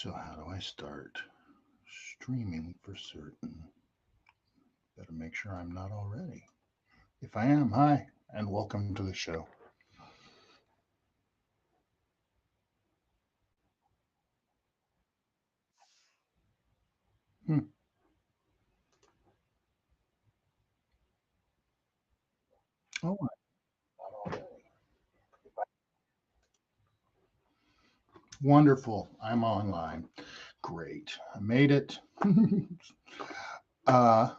So how do I start streaming for certain? Better make sure I'm not already. If I am, hi, and welcome to the show. Hmm. Oh, I'm not already. Wonderful. I'm online. Great. I made it. uh,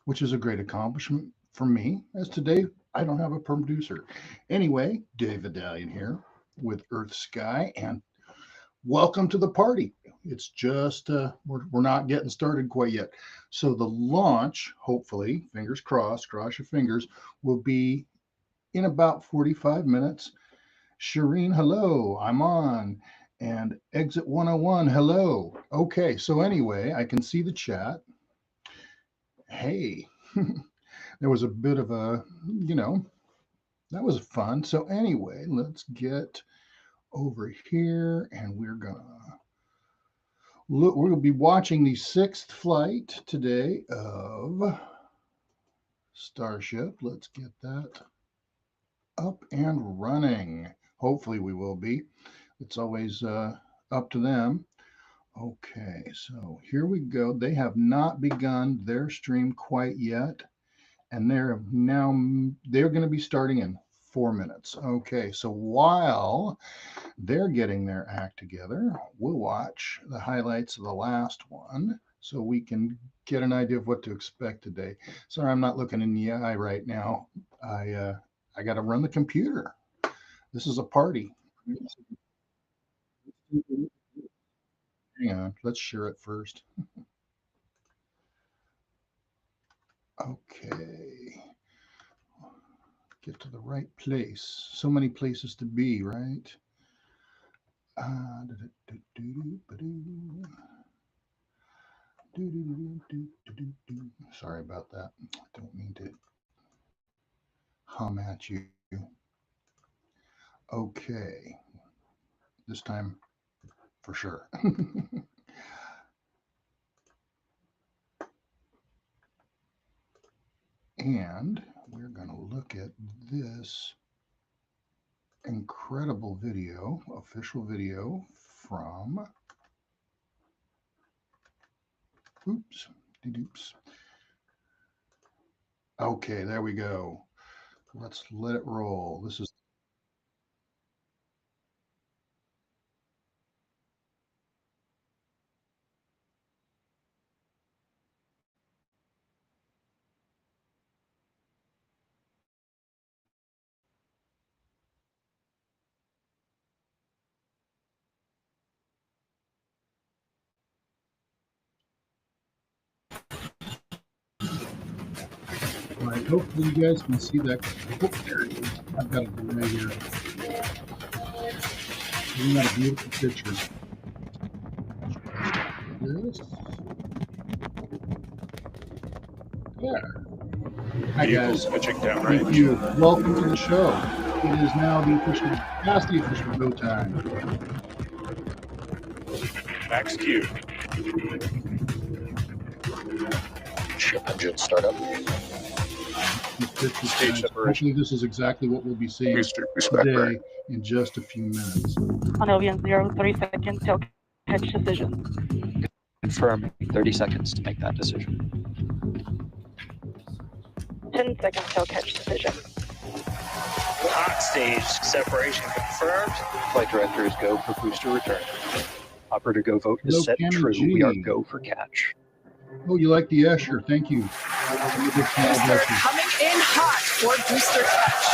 which is a great accomplishment for me, as today I don't have a producer. Anyway, Dave Adalian here with EarthSky, and welcome to the party. It's just, we're not getting started quite yet. So the launch, hopefully, fingers crossed, cross your fingers, will be in about 45 minutes. Shireen, hello, I'm on. And Exit 101, hello. Okay, so anyway, I can see the chat. Hey, there was a bit of a, that was fun. So anyway, let's get over here and we're gonna look. We're gonna be watching the sixth flight today of Starship. Let's get that up and running. Hopefully we will be. It's always up to them. Okay, so here we go. They have not begun their stream quite yet, and they're going to be starting in 4 minutes. Okay, so while they're getting their act together, we'll watch the highlights of the last one so we can get an idea of what to expect today. Sorry, I'm not looking in the eye right now. I got to run the computer. This is a party. Hang on, let's share it first. Okay. Get to the right place. So many places to be, right? Sorry about that. I don't mean to hum at you. Okay. This time for sure. And we're going to look at this incredible video, official video from, oops. Okay, there we go. Let's let it roll. This is all right. Hopefully you guys can see that. Oh, there it is. I've got a delay here. We got a beautiful picture. This. There. Hi guys. Switching down Thank range. you. Welcome to the show. It is now past the official go time. Max Q. Ship engine startup. Stage separation. Hopefully this is exactly what we'll be seeing Booster today in just a few minutes. Adalian 0, 30 seconds till catch decision. Confirm 30 seconds to make that decision. 10 seconds till catch decision. Hot stage separation confirmed. Flight director is go for booster return. Operator go vote is Hello, set Cameron true. G. We are go for catch. Oh, you like the Escher? Thank you. Booster coming in hot for booster touch.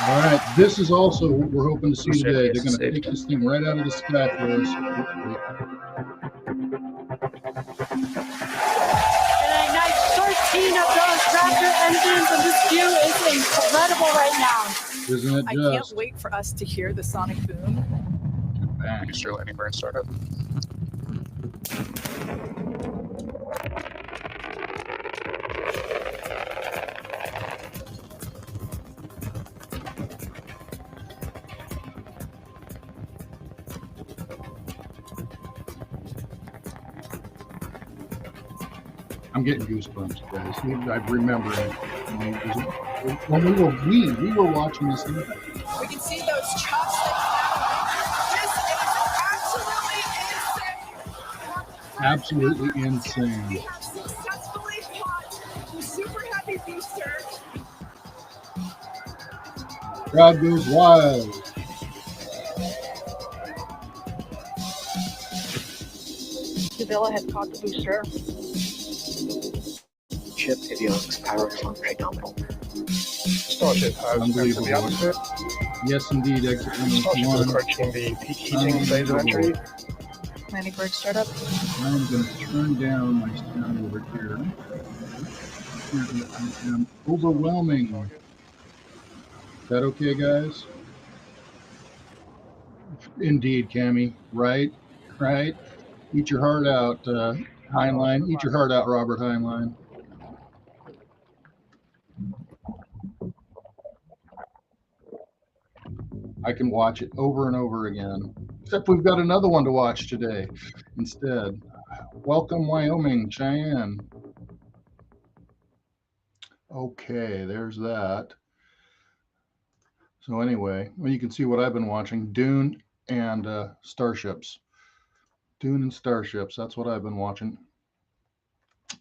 All right, this is also what we're hoping to see Booster today. is They're going to saved. take this thing right out of the sky for us. And ignite 13 of those Raptor engines, and this view is incredible right now. Isn't it I just? can't wait for us to hear the sonic boom. Bang. Booster landing burn startup. I'm getting goosebumps, guys. I'm remembering when we were watching this live. We can see those chopsticks now. This is absolutely Absolutely insane. We insane. have successfully caught the Super Heavy booster. Crowd goes wild. Sevilla has caught the booster. Ship avionics power function nominal. Starship has entered the Unbelievable. atmosphere. Yes, indeed. Exit Starship is 1. approaching the peak heating phase of entry. Landing bridge startup. I'm going to turn down my sound over here. I am overwhelming. Is that okay, guys? Indeed, Cammy. Right? Right? Eat your heart out, Heinlein. Eat your heart out, Robert Heinlein. I can watch it over and over again. Except we've got another one to watch today instead. Welcome, Wyoming, Cheyenne. Okay, there's that. So anyway, well, you can see what I've been watching: Dune and Starships. Dune and Starships. That's what I've been watching.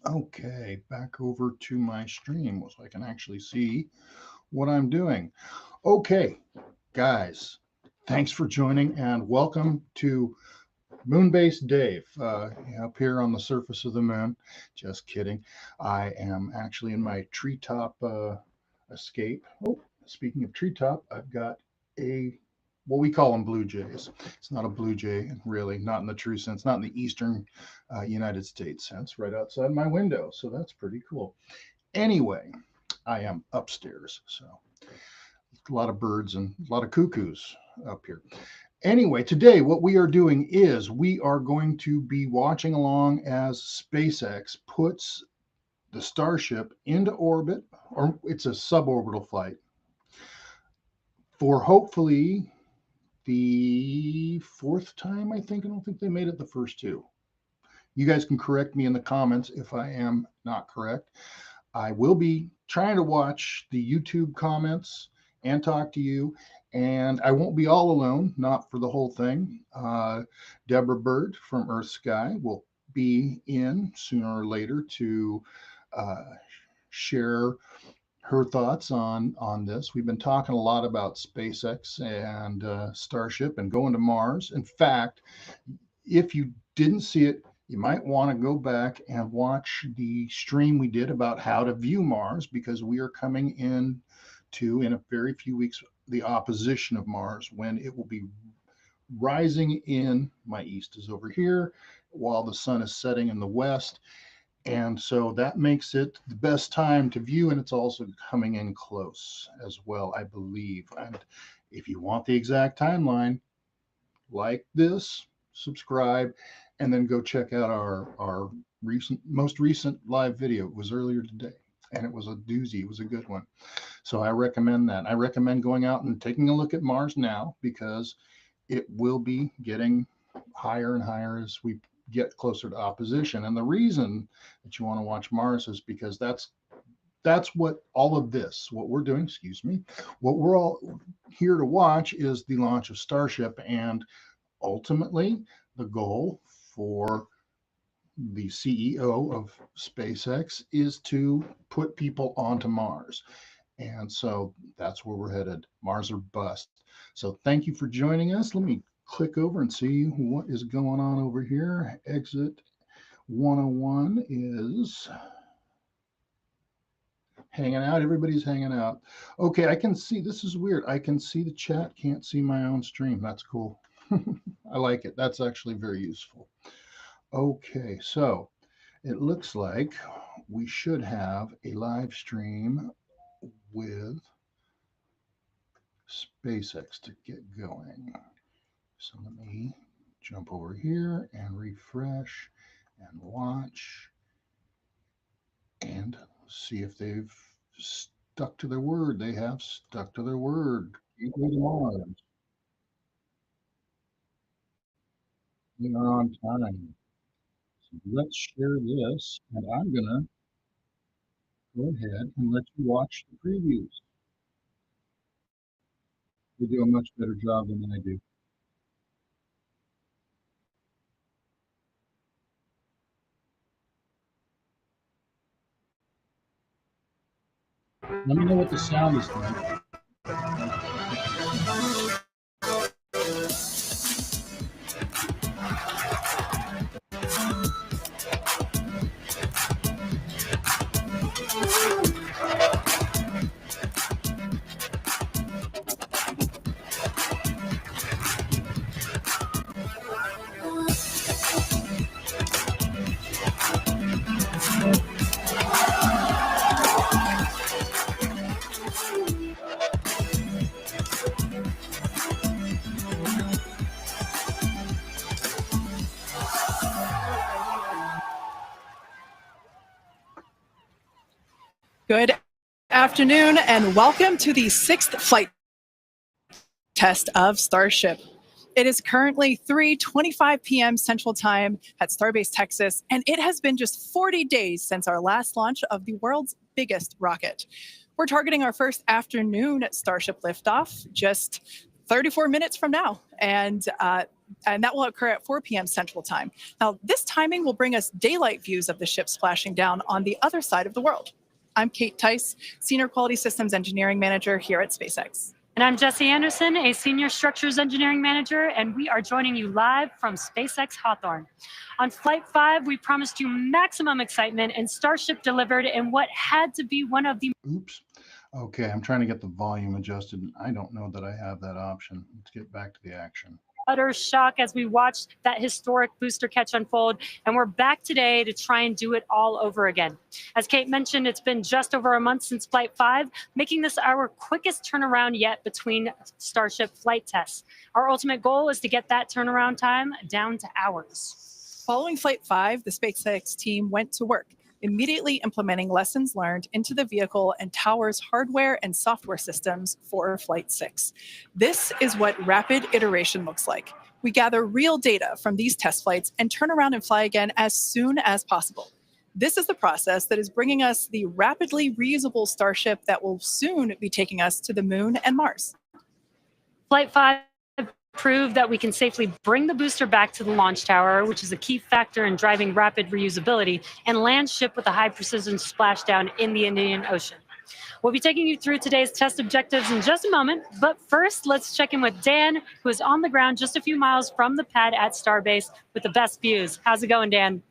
Okay, back over to my stream so I can actually see what I'm doing. Okay, guys, thanks for joining and welcome to Moonbase Dave up here on the surface of the moon. Just kidding. I am actually in my treetop escape. Oh, speaking of treetop, I've got a what we call them blue jays. It's not a blue jay, really, not in the true sense, not in the eastern United States sense, right outside my window. So that's pretty cool. Anyway, I am upstairs. So a lot of birds and a lot of cuckoos up here. Anyway, today what we are doing is we are going to be watching along as SpaceX puts the Starship into orbit, or it's a suborbital flight, for hopefully the fourth time, I think. I don't think they made it the first two. You guys can correct me in the comments if I am not correct. I will be trying to watch the YouTube comments and talk to you. And I won't be all alone, not for the whole thing. Deborah Bird from EarthSky will be in sooner or later to uh, share her thoughts on this. We've been talking a lot about SpaceX and Starship and going to Mars. In fact, if you didn't see it, you might want to go back and watch the stream we did about how to view Mars, because we are coming in a very few weeks, the opposition of Mars, when it will be rising in, my east is over here, while the sun is setting in the west. And so that makes it the best time to view, and it's also coming in close as well, I believe. And if you want the exact timeline, like this, subscribe, and then go check out our most recent live video. It was earlier today, and it was a doozy. It was a good one. So I recommend that. I recommend going out and taking a look at Mars now, because it will be getting higher and higher as we get closer to opposition. And the reason that you want to watch Mars is because that's what all of this, what we're doing, excuse me, what we're all here to watch is the launch of Starship. And ultimately, the goal for the CEO of SpaceX is to put people onto Mars. And so that's where we're headed, Mars or bust. So thank you for joining us. Let me click over and see what is going on over here. Exit 101 is hanging out. Everybody's hanging out. Okay, I can see, this is weird. I can see the chat, can't see my own stream. That's cool. I like it. That's actually very useful. Okay, so it looks like we should have a live stream with SpaceX to get going. So let me jump over here and refresh and watch and see if they've stuck to their word. They have stuck to their word. Gateway to Mars. They are on time. Let's share this, and I'm going to go ahead and let you watch the previews. They do a much better job than I do. Let me know what the sound is like. Good afternoon and welcome to the 6th flight test of Starship. It is currently 3:25 p.m. Central Time at Starbase, Texas, and it has been just 40 days since our last launch of the world's biggest rocket. We're targeting our first afternoon Starship liftoff just 34 minutes from now, and that will occur at 4 p.m. Central Time. Now, this timing will bring us daylight views of the ship splashing down on the other side of the world. I'm Kate Tice, Senior Quality Systems Engineering Manager here at SpaceX. And I'm Jesse Anderson, a Senior Structures Engineering Manager, and we are joining you live from SpaceX Hawthorne. On Flight 5, we promised you maximum excitement, and Starship delivered in what had to be one of the... Oops. Okay, I'm trying to get the volume adjusted. I don't know that I have that option. Let's get back to the action. Utter shock as we watched that historic booster catch unfold, and we're back today to try and do it all over again. As Kate mentioned, it's been just over a month since Flight 5, making this our quickest turnaround yet between Starship flight tests. Our ultimate goal is to get that turnaround time down to hours. Following Flight 5, the SpaceX team went to work, immediately implementing lessons learned into the vehicle and tower's hardware and software systems for Flight 6. This is what rapid iteration looks like. We gather real data from these test flights and turn around and fly again as soon as possible. This is the process that is bringing us the rapidly reusable Starship that will soon be taking us to the Moon and Mars. Flight 5 proved that we can safely bring the booster back to the launch tower, which is a key factor in driving rapid reusability, and land ship with a high precision splashdown in the Indian Ocean. We'll be taking you through today's test objectives in just a moment, but first let's check in with Dan, who is on the ground just a few miles from the pad at Starbase with the best views. How's it going, Dan?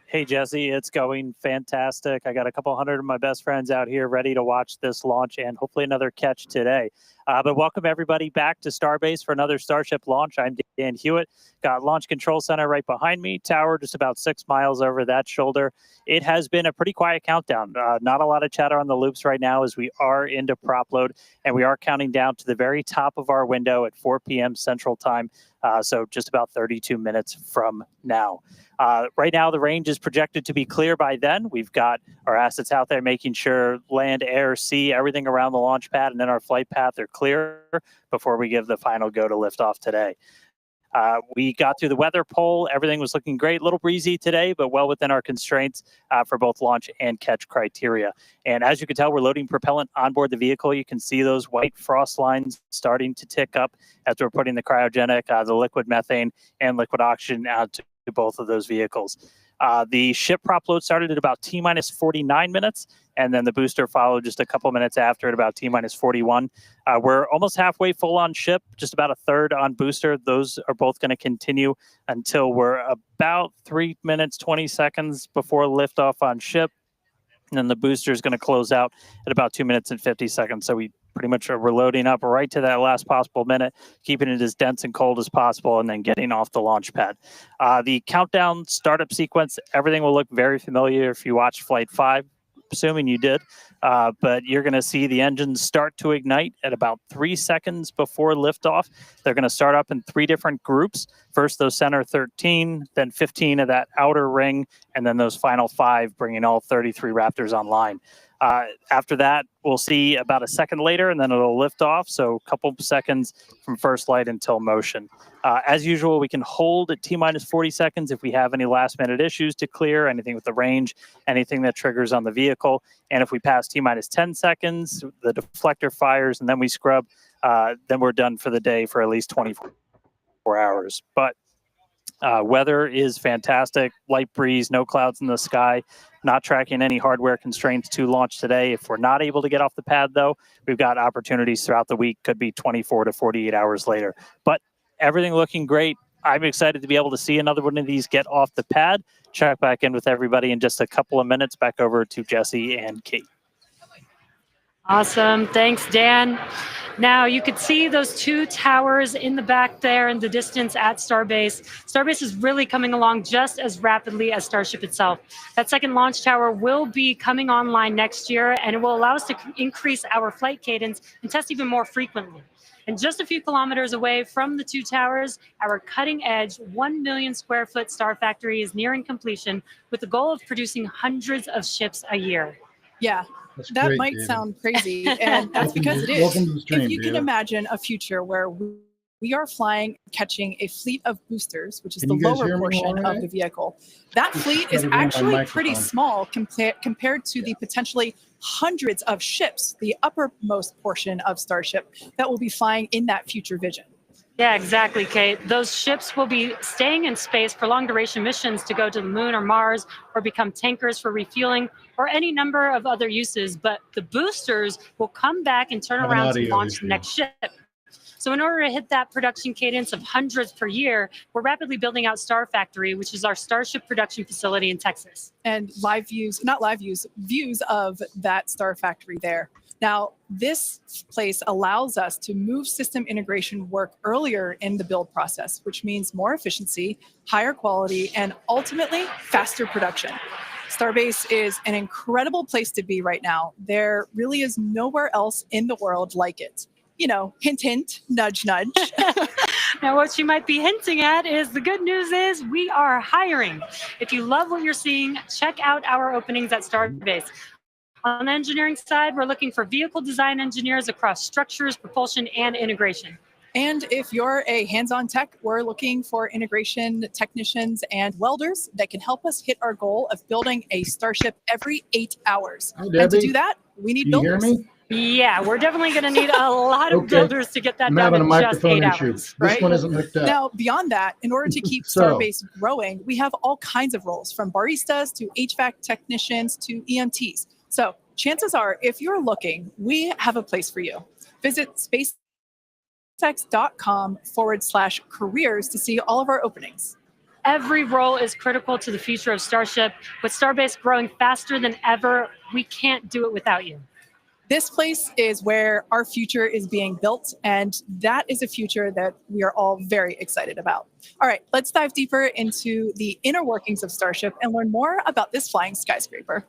Hey, Jesse, it's going fantastic. I got a couple hundred of my best friends out here ready to watch this launch and hopefully another catch today. But welcome everybody back to Starbase for another Starship launch. I'm Dan Hewitt. Got Launch Control Center right behind me, tower just about 6 miles over that shoulder. It has been a pretty quiet countdown. Not a lot of chatter on the loops right now as we are into prop load, and we are counting down to the very top of our window at 4 p.m. Central Time, so just about 32 minutes from now. Right now, the range is projected to be clear by then. We've got our assets out there making sure land, air, sea, everything around the launch pad and then our flight path are clear before we give the final go to liftoff today. We got through the weather poll. Everything was looking great. A little breezy today, but well within our constraints for both launch and catch criteria. And as you can tell, we're loading propellant onboard the vehicle. You can see those white frost lines starting to tick up as we're putting the cryogenic, the liquid methane, and liquid oxygen out to both of those vehicles. The ship prop load started at about T-minus 49 minutes, and then the booster followed just a couple minutes after at about T-minus 41. We're almost halfway full on ship, just about a third on booster. Those are both going to continue until we're about 3 minutes, 20 seconds before liftoff on ship. And then the booster is going to close out at about 2 minutes and 50 seconds. So we pretty much are loading up right to that last possible minute, keeping it as dense and cold as possible, and then getting off the launch pad. The countdown startup sequence, everything will look very familiar if you watched Flight 5, assuming you did. but you're going to see the engines start to ignite at about 3 seconds before liftoff. They're going to start up in 3 different groups. First, those center 13, then 15 of that outer ring, and then those final 5, bringing all 33 Raptors online. After that, we'll see about a second later, and then it'll lift off. So a couple seconds from first light until motion. As usual, we can hold at T-minus 40 seconds if we have any last-minute issues to clear, anything with the range, anything that triggers on the vehicle. And if we pass T-minus 10 seconds, the deflector fires, and then we scrub, then we're done for the day for at least 24 hours. But weather is fantastic, light breeze, no clouds in the sky, not tracking any hardware constraints to launch today. If we're not able to get off the pad, though, we've got opportunities throughout the week, could be 24 to 48 hours later. But everything looking great. I'm excited to be able to see another one of these get off the pad. Check back in with everybody in just a couple of minutes. Back over to Jesse and Kate. Awesome. Thanks, Dan. Now you could see those 2 towers in the back there in the distance at Starbase. Starbase is really coming along just as rapidly as Starship itself. That second launch tower will be coming online next year, and it will allow us to increase our flight cadence and test even more frequently. And just a few kilometers away from the 2 towers, our cutting-edge 1 million square foot star factory is nearing completion with the goal of producing hundreds of ships a year. Yeah. That's That great, might David. sound crazy, and that's because it Welcome is. to the stream, If you can David. imagine a future where we are flying, catching a fleet of boosters, which is Can the you guys lower hear me portion all right? of the vehicle. That fleet gotta is be on my actually pretty microphone. small compared to the potentially hundreds of ships, the uppermost portion of Starship, that will be flying in that future vision. Yeah, exactly, Kate. Those ships will be staying in space for long duration missions to go to the moon or Mars or become tankers for refueling or any number of other uses. But the boosters will come back and turn Have an around to audio launch issue. the next ship. So in order to hit that production cadence of hundreds per year, we're rapidly building out Star Factory, which is our Starship production facility in Texas. And views of that Star Factory there. Now, this place allows us to move system integration work earlier in the build process, which means more efficiency, higher quality, and ultimately faster production. Starbase is an incredible place to be right now. There really is nowhere else in the world like it. You know, hint, hint, nudge, nudge. Now, what you might be hinting at is the good news is we are hiring. If you love what you're seeing, check out our openings at Starbase. On the engineering side, we're looking for vehicle design engineers across structures, propulsion, and integration. And if you're a hands-on tech, we're looking for integration technicians and welders that can help us hit our goal of building a Starship every 8 hours. Hi, And to Debbie. do that, we need Do you hear builders. me? Yeah, we're definitely going to need a lot of Okay. builders to get that I'm done having a in just microphone 8 issue. hours. This right? one isn't hooked up. Now, beyond that, in order to keep So- Starbase growing, we have all kinds of roles, from baristas to HVAC technicians to EMTs. So chances are, if you're looking, we have a place for you. Visit SpaceX.com/careers to see all of our openings. Every role is critical to the future of Starship. With Starbase growing faster than ever, we can't do it without you. This place is where our future is being built, and that is a future that we are all very excited about. All right, let's dive deeper into the inner workings of Starship and learn more about this flying skyscraper.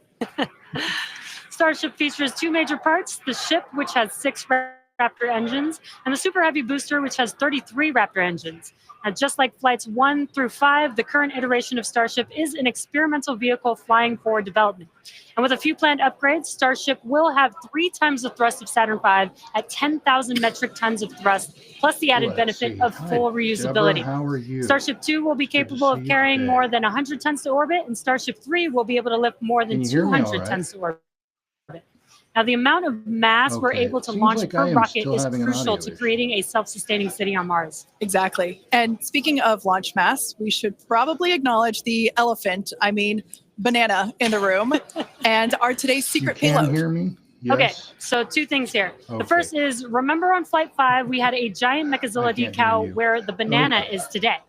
Starship features 2 major parts, the ship, which has 6 Raptor engines, and the Super Heavy booster, which has 33 Raptor engines. Now, just like flights 1 through 5, the current iteration of Starship is an experimental vehicle flying for development. And with a few planned upgrades, Starship will have 3 times the thrust of Saturn V at 10,000 metric tons of thrust, plus the added Let's benefit see. of Hi, full reusability. Deborah, how are you? Starship 2 will be Good to capable see of you carrying today. more than 100 tons to orbit, and Starship 3 will be able to lift more than Can you hear me all 200 right? tons to orbit. Now, the amount of mass we're Okay, able it to seems launch like per I am rocket still is having an crucial audio to issue. creating a self-sustaining city on Mars. Exactly. And speaking of launch mass, we should probably acknowledge the banana in the room and our today's You secret can payload. hear me? Yes. Okay, so 2 things here. Okay. The first is, remember on Flight 5, we had a giant Mechazilla I can't hear decal you. where the banana Okay. is today.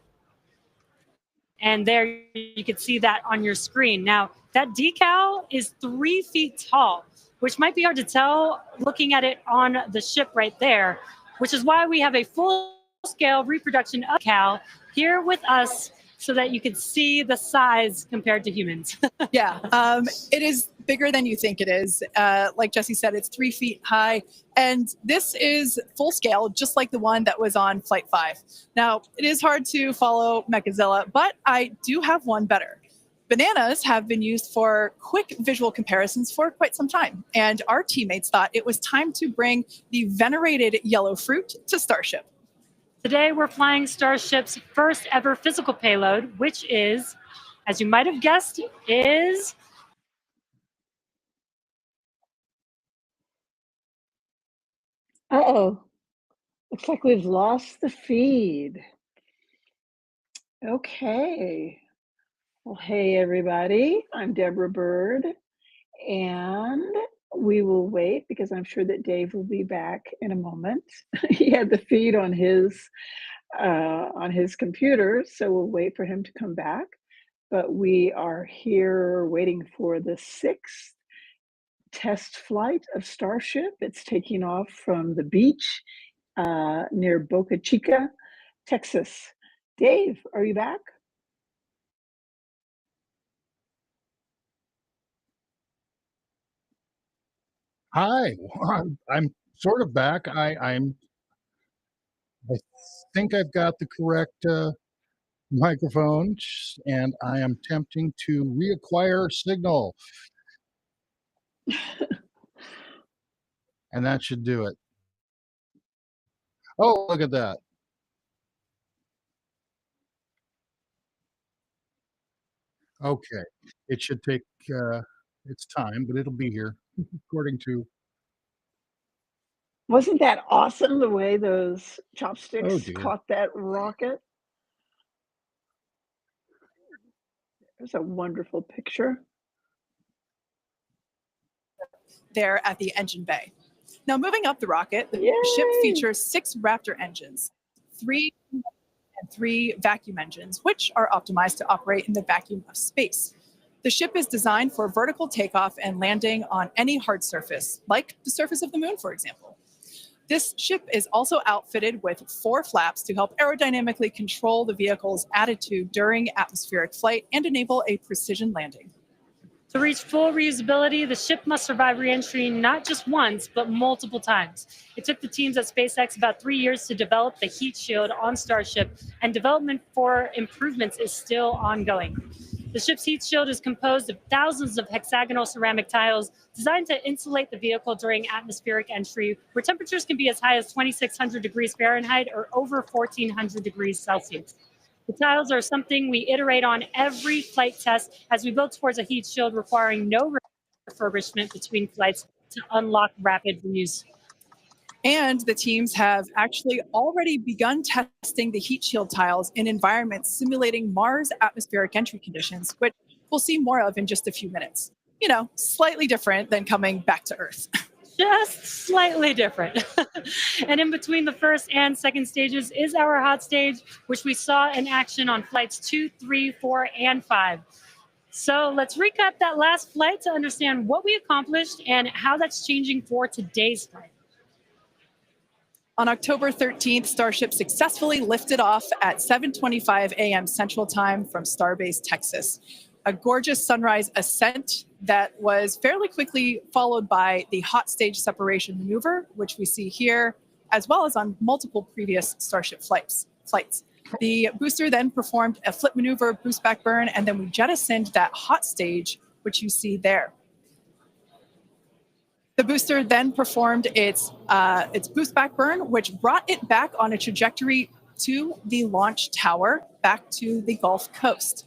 And there you can see that on your screen. Now, that decal is 3 feet tall, which might be hard to tell looking at it on the ship right there, which is why we have a full-scale reproduction of decal here with us so that you can see the size compared to humans. Yeah, it is bigger than you think it is. Like Jesse said, it's 3 feet high, and this is full scale, just like the one that was on Flight 5. Now, it is hard to follow Mechazilla, but I do have one better. Bananas have been used for quick visual comparisons for quite some time, and our teammates thought it was time to bring the venerated yellow fruit to Starship. Today, we're flying Starship's first ever physical payload, which is, as you might have guessed, is... Uh-oh. Looks like we've lost the feed. Okay. Well, hey, everybody. I'm Deborah Bird, and we will wait because I'm sure that Dave will be back in a moment. He had the feed on his computer, so we'll wait for him to come back. But we are here waiting for the 6th test flight of Starship. It's taking off from the beach near Boca Chica, Texas. Dave, are you back? Hi, I'm sort of back. I think I've got the correct microphone, and I am attempting to reacquire signal, and that should do it. Oh, look at that. Okay, it should take its time, but it'll be here, according to... Wasn't that awesome the way those Oh, chopsticks dear. caught that rocket? There's a wonderful picture. There at the engine bay. Now, moving up the rocket, the Yay! ship features 6 Raptor engines, 3 and 3 vacuum engines, which are optimized to operate in the vacuum of space. The ship is designed for vertical takeoff and landing on any hard surface, like the surface of the moon, for example. This ship is also outfitted with 4 flaps to help aerodynamically control the vehicle's attitude during atmospheric flight and enable a precision landing. To reach full reusability, the ship must survive re-entry not just once, but multiple times. It took the teams at SpaceX about 3 years to develop the heat shield on Starship, and development for improvements is still ongoing. The ship's heat shield is composed of thousands of hexagonal ceramic tiles designed to insulate the vehicle during atmospheric entry, where temperatures can be as high as 2,600 degrees Fahrenheit or over 1,400 degrees Celsius. The tiles are something we iterate on every flight test as we build towards a heat shield requiring no refurbishment between flights to unlock rapid reuse. And the teams have actually already begun testing the heat shield tiles in environments simulating Mars atmospheric entry conditions, which we'll see more of in just a few minutes. You know, slightly different than coming back to Earth. Just slightly different. And in between the first and second stages is our hot stage, which we saw in action on flights 2, 3, 4, and 5. So let's recap that last flight to understand what we accomplished and how that's changing for today's flight. On October 13th, Starship successfully lifted off at 7:25 a.m. Central Time from Starbase, Texas. A gorgeous sunrise ascent that was fairly quickly followed by the hot stage separation maneuver, which we see here, as well as on multiple previous Starship flights. The booster then performed a flip maneuver, boost back burn, and then we jettisoned that hot stage, which you see there. The booster then performed its boost back burn, which brought it back on a trajectory to the launch tower, back to the Gulf Coast.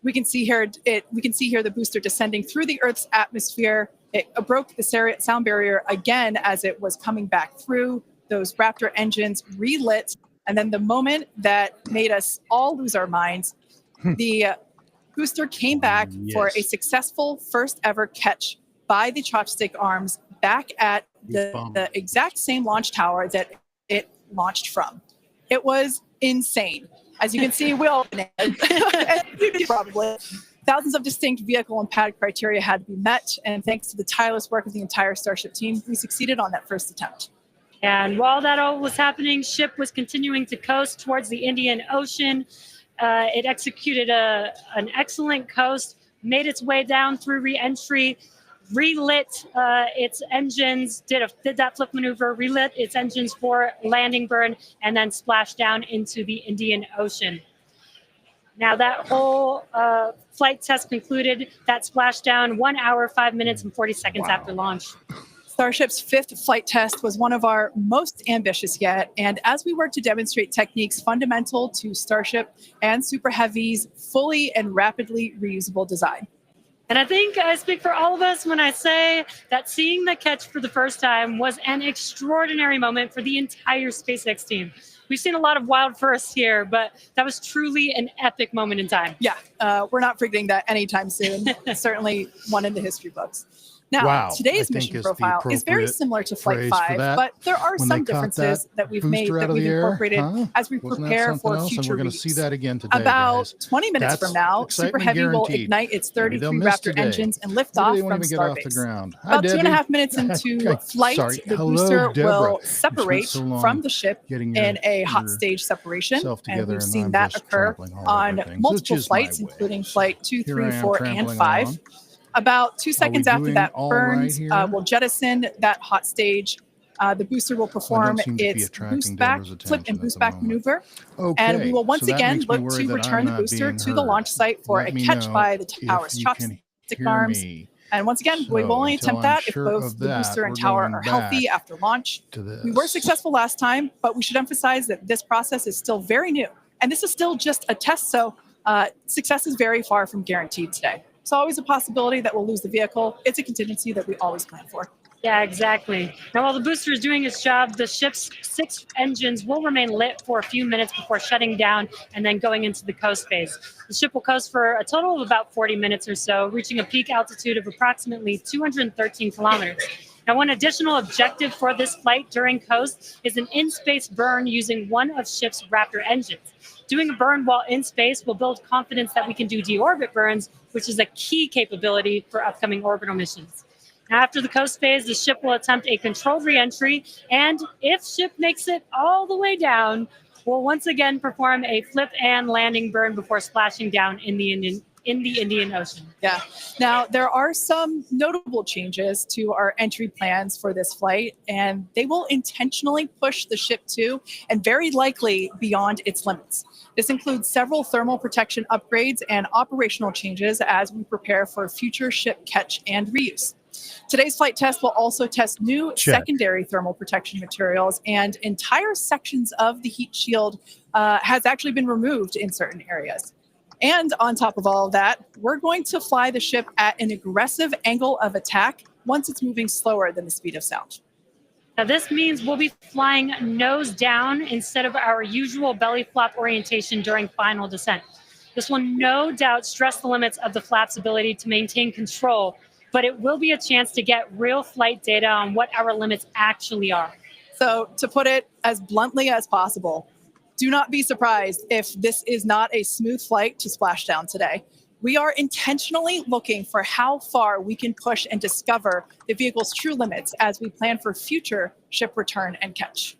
We can see here the booster descending through the Earth's atmosphere. It broke the sound barrier again as it was coming back through. Those Raptor engines relit, and then the moment that made us all lose our minds, the booster came back for a successful first ever catch by the chopstick arms back at the exact same launch tower that it launched from. It was insane. As you can see, we all probably thousands of distinct vehicle and pad criteria had to be met, and thanks to the tireless work of the entire Starship team, we succeeded on that first attempt. And while that all was happening, ship was continuing to coast towards the Indian Ocean. It executed an excellent coast made its way down through re-entry, relit its engines, did that flip maneuver, relit its engines for landing burn, and then splashed down into the Indian Ocean. Now that whole flight test concluded, that splashdown 1 hour, 5 minutes, and 40 seconds after launch. Starship's 5th flight test was one of our most ambitious yet, and as we work to demonstrate techniques fundamental to Starship and Super Heavy's fully and rapidly reusable design. And I think I speak for all of us when I say that seeing the catch for the first time was an extraordinary moment for the entire SpaceX team. We've seen a lot of wild firsts here, but that was truly an epic moment in time. Yeah, we're not forgetting that anytime soon. Certainly one in the history books. Now, today's mission profile is very similar to Flight 5, but there are some differences that we've made that we've incorporated as we prepare for future We're going to see that again today, About guys. 20 minutes from now, Super Heavy will ignite its 33 Raptor engines and lift off from Starbase. About 2.5 minutes into flight, the booster will separate from the ship in a hot stage separation, and we've seen that occur on multiple flights, including Flight 2, 3, 4, and 5. About 2 seconds after that burns, we'll jettison that hot stage. The booster will perform its boost back, flip and boost back maneuver. And we will once again look to return the booster to the launch site for a catch by the tower's chopstick arms. And once again, we will only attempt that if both the booster and tower are healthy after launch. We were successful last time, but we should emphasize that this process is still very new. And this is still just a test, so success is very far from guaranteed today. It's always a possibility that we'll lose the vehicle. It's a contingency that we always plan for. Yeah, exactly. Now, while the booster is doing its job, the ship's 6 engines will remain lit for a few minutes before shutting down and then going into the coast phase. The ship will coast for a total of about 40 minutes or so, reaching a peak altitude of approximately 213 kilometers. Now, one additional objective for this flight during coast is an in-space burn using one of ship's Raptor engines. Doing a burn while in space will build confidence that we can do deorbit burns, which is a key capability for upcoming orbital missions. Now, after the coast phase, the ship will attempt a controlled reentry, and if ship makes it all the way down, we'll once again perform a flip and landing burn before splashing down in the Indian Ocean. Yeah. Now, there are some notable changes to our entry plans for this flight, and they will intentionally push the ship to and very likely beyond its limits. This includes several thermal protection upgrades and operational changes as we prepare for future ship catch and reuse. Today's flight test will also test new secondary thermal protection materials, and entire sections of the heat shield has actually been removed in certain areas. And on top of all of that, we're going to fly the ship at an aggressive angle of attack once it's moving slower than the speed of sound. Now, this means we'll be flying nose down instead of our usual belly flop orientation during final descent. This will no doubt stress the limits of the flap's ability to maintain control, but it will be a chance to get real flight data on what our limits actually are. So, to put it as bluntly as possible, do not be surprised if this is not a smooth flight to splashdown today. We are intentionally looking for how far we can push and discover the vehicle's true limits as we plan for future ship return and catch.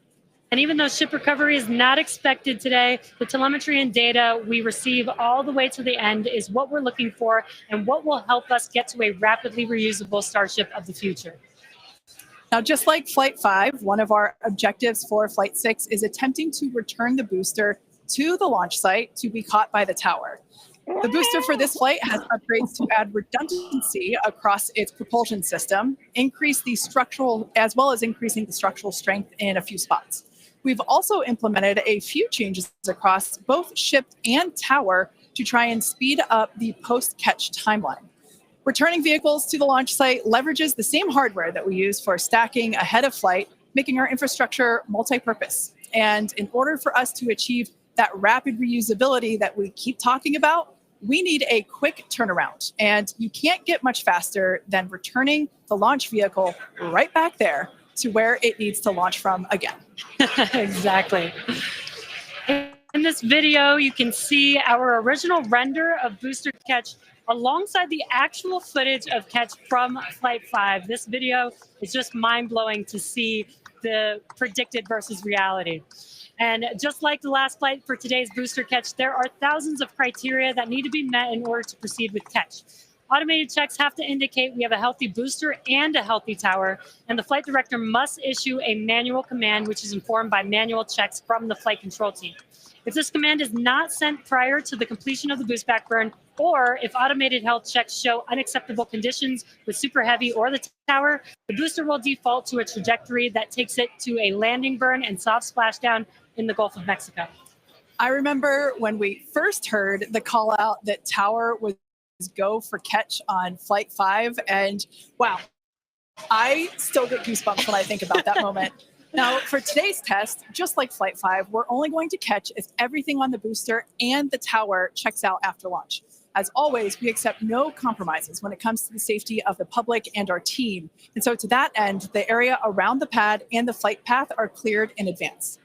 And even though ship recovery is not expected today, the telemetry and data we receive all the way to the end is what we're looking for and what will help us get to a rapidly reusable Starship of the future. Now, just like Flight 5, one of our objectives for Flight 6 is attempting to return the booster to the launch site to be caught by the tower. The booster for this flight has upgrades to add redundancy across its propulsion system, increase the structural, as well as increasing the structural strength in a few spots. We've also implemented a few changes across both ship and tower to try and speed up the post-catch timeline. Returning vehicles to the launch site leverages the same hardware that we use for stacking ahead of flight, making our infrastructure multi-purpose. And in order for us to achieve that rapid reusability that we keep talking about, we need a quick turnaround. And you can't get much faster than returning the launch vehicle right back there to where it needs to launch from again. Exactly. In this video, you can see our original render of booster catch alongside the actual footage of catch from Flight 5. This video is just mind-blowing to see the predicted versus reality. And just like the last flight for today's booster catch, there are thousands of criteria that need to be met in order to proceed with catch. Automated checks have to indicate we have a healthy booster and a healthy tower, and the flight director must issue a manual command, which is informed by manual checks from the flight control team. If this command is not sent prior to the completion of the boost back burn, or if automated health checks show unacceptable conditions with Super Heavy or the tower, the booster will default to a trajectory that takes it to a landing burn and soft splashdown in the Gulf of Mexico. I remember when we first heard the call out that tower was go for catch on Flight 5, and wow, I still get goosebumps when I think about that moment. Now, for today's test, just like Flight 5, we're only going to catch if everything on the booster and the tower checks out after launch. As always, we accept no compromises when it comes to the safety of the public and our team. And so to that end, the area around the pad and the flight path are cleared in advance.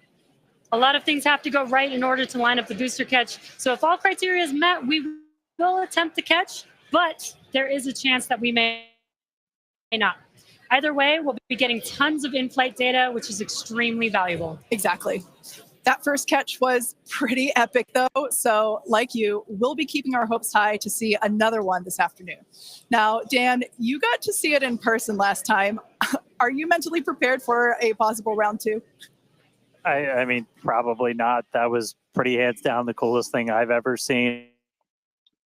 A lot of things have to go right in order to line up the booster catch. So if all criteria is met, we will attempt to catch, but there is a chance that we may not. Either way, we'll be getting tons of in-flight data, which is extremely valuable. Exactly. That first catch was pretty epic, though. So, like you, we'll be keeping our hopes high to see another one this afternoon. Now, Dan, you got to see it in person last time. Are you mentally prepared for a possible round 2? I mean, probably not. That was pretty hands down the coolest thing I've ever seen.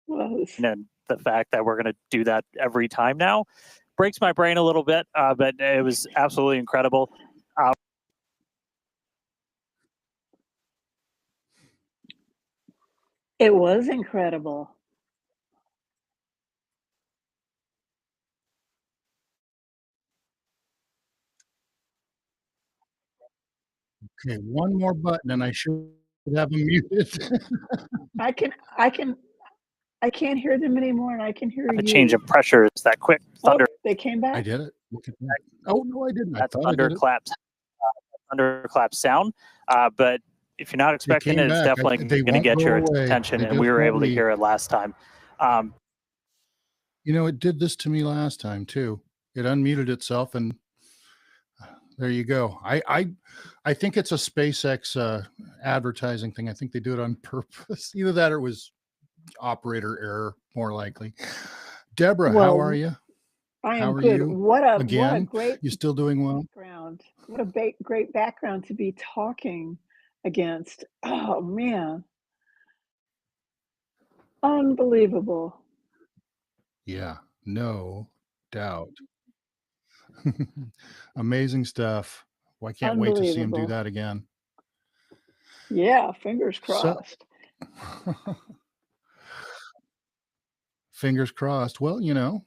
Well, And the fact that we're going to do that every time now breaks my brain a little bit, but it was absolutely incredible. it was incredible. Okay, one more button and I should have them muted. I can't hear them anymore, and I can hear A you. change of pressure is that quick thunder. Oh, they came back. I did it. Look at that. Oh, no, I didn't. I That's thought I did it. thunderclap sound. But if you're not expecting came it, it's back. definitely They going to won't get go your away. attention, They and we just were won't able to leave. hear it last time. You know, it did this to me last time too. It unmuted itself, and there you go. I think it's a SpaceX advertising thing. I think they do it on purpose. Either that or it was operator error, more likely. Deborah, how Well, are you? I How am are good. you? What a Again, great you still doing well? background. What a great background to be talking against. Oh man, unbelievable. Yeah, no doubt. Amazing stuff. Well, I can't wait to see him do Unbelievable. that again. Yeah, fingers So, crossed. fingers crossed. Well, you know,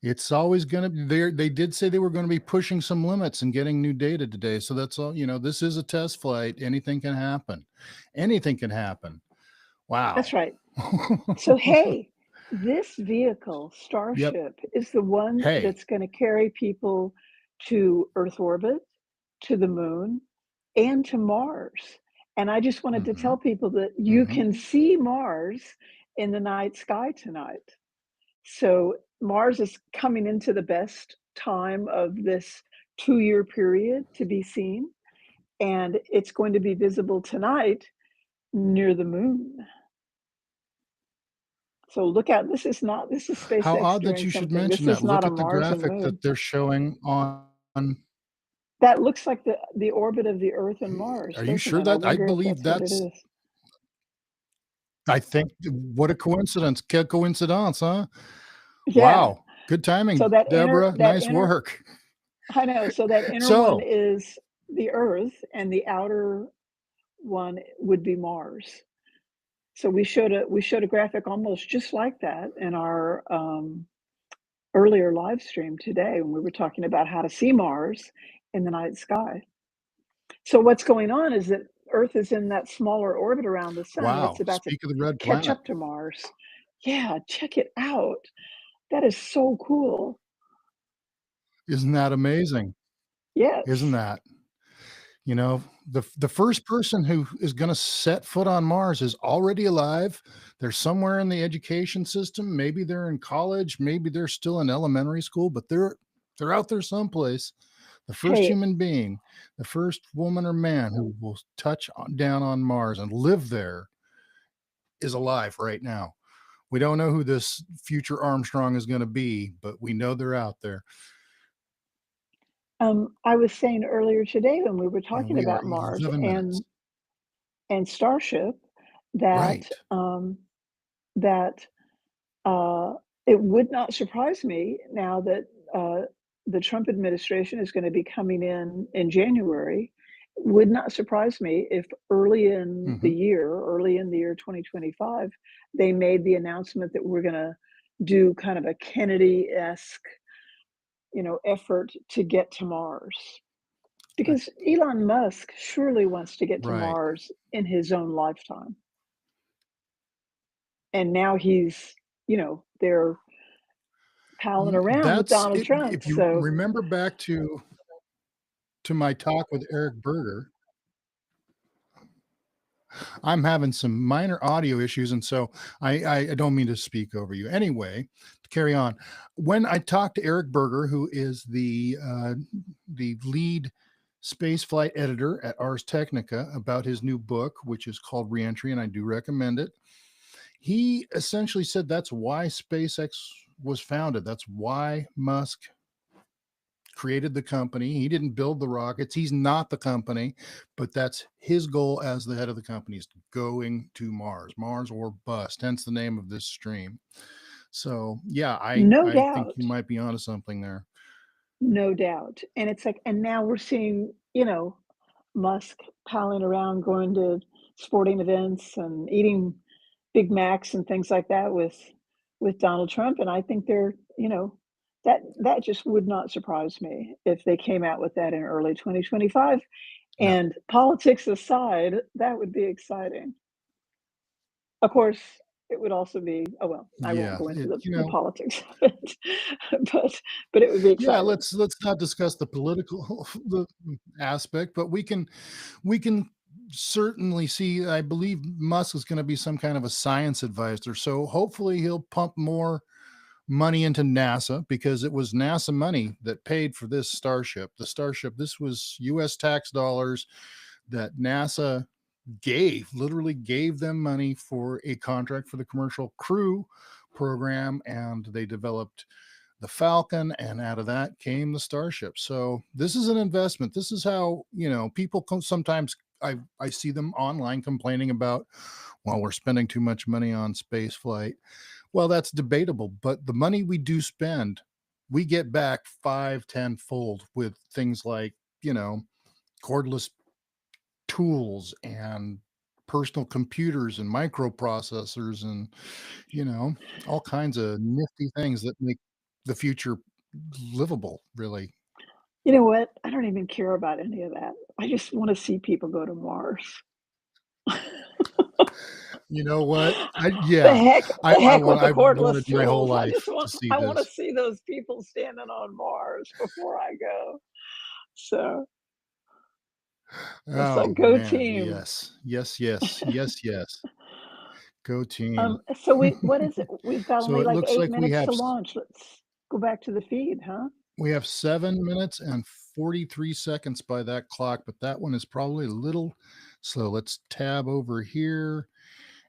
it's always going to be there. They did say they were going to be pushing some limits and getting new data today. So that's all, you know, this is a test flight. Anything can happen. Anything can happen. Wow. That's right. So hey, this vehicle, Starship, is the one Hey. that's going to carry people to Earth orbit, to the moon, and to Mars. And I just wanted to tell people that you can see Mars in the night sky tonight. So Mars is coming into the best time of this 2-year period to be seen, and it's going to be visible tonight near the moon. So look out, this is SpaceX How odd that doing you should something. mention This that. is not Look a at the Mars and graphic that moon. they're showing on. That looks like the orbit of the Earth and Mars, Are you doesn't sure it? I that? I wonder if believe that's what it that's. is. I think what a coincidence. Quelle coincidence, huh? Yeah. Wow. Good timing, So that Deborah. Nice inner, work. I know. So that inner So- one is the Earth, and the outer one would be Mars. So we showed a graphic almost just like that in our earlier live stream today when we were talking about how to see Mars in the night sky. So what's going on is that Earth is in that smaller orbit around the sun. Wow. It's about Speak to of the red catch planet. up to Mars. Yeah, check it out. That is so cool. Isn't that amazing? Yes. Isn't that? You know, the first person who is going to set foot on Mars is already alive. They're somewhere in the education system. Maybe they're in college. Maybe they're still in elementary school, but they're out there someplace. The first Hey. human being, the first woman or man who will touch down on Mars and live there is alive right now. We don't know who this future Armstrong is going to be, but we know they're out there. I was saying earlier today when we were And talking we are about Mars 11 minutes. and Starship that Right. that it would not surprise me now that the Trump administration is going to be coming in January. It would not surprise me if early in the Mhm. year, early in the year 2025, they made the announcement that we're going to do kind of a Kennedy-esque, effort to get to Mars. Because Elon Musk surely wants to get to Right. Mars in his own lifetime. And now he's, they're palling around with That's Donald it. Trump. If you So remember back to my talk with Eric Berger, I'm having some minor audio issues, and so I don't mean to speak over you. Anyway, to carry on, when I talked to Eric Berger, who is the lead space flight editor at Ars Technica, about his new book, which is called Reentry, and I do recommend it. He essentially said that's why SpaceX was founded. That's why Musk created the company. He didn't build the rockets. He's not the company, but that's his goal as the head of the company, is going to Mars or bust, hence the name of this stream. So yeah, no I think doubt, you might be onto something there. no doubt. And it's like, and now we're seeing, Musk palling around, going to sporting events and eating Big Macs and things like that with Donald Trump. And I think they're, that just would not surprise me if they came out with that in early 2025. No. And politics aside, that would be exciting. Of course, it would also be, oh well, I won't Yeah, go into it, the politics of it, but it would be yeah, exciting. let's not discuss the political the aspect, but we can certainly see, I believe Musk is going to be some kind of a science advisor. So hopefully he'll pump more money into NASA, because it was NASA money that paid for this Starship. The Starship, this was US tax dollars that NASA literally gave them money for a contract for the Commercial Crew program, and they developed the Falcon, and out of that came the Starship. So this is an investment. This is how, people sometimes, I see them online complaining about, well, we're spending too much money on space flight. Well, that's debatable, but the money we do spend, we get back 5-10 fold with things like, cordless tools and personal computers and microprocessors and, all kinds of nifty things that make the future livable, really. You know what? I don't even care about any of that. I just want to see people go to Mars. You know what? The Yeah, heck, the heck with the I've wanted cordless my whole tools. life to see I want to this. see those people standing on Mars before I go. So it's like Oh go man, team. yes, yes, yes, yes, yes. Go team. So what is it? We've got So only it like looks eight like minutes to launch. Let's go back to the feed, huh? we have 7 minutes and 43 seconds by that clock, but that one is probably a little slow. Let's tab over here,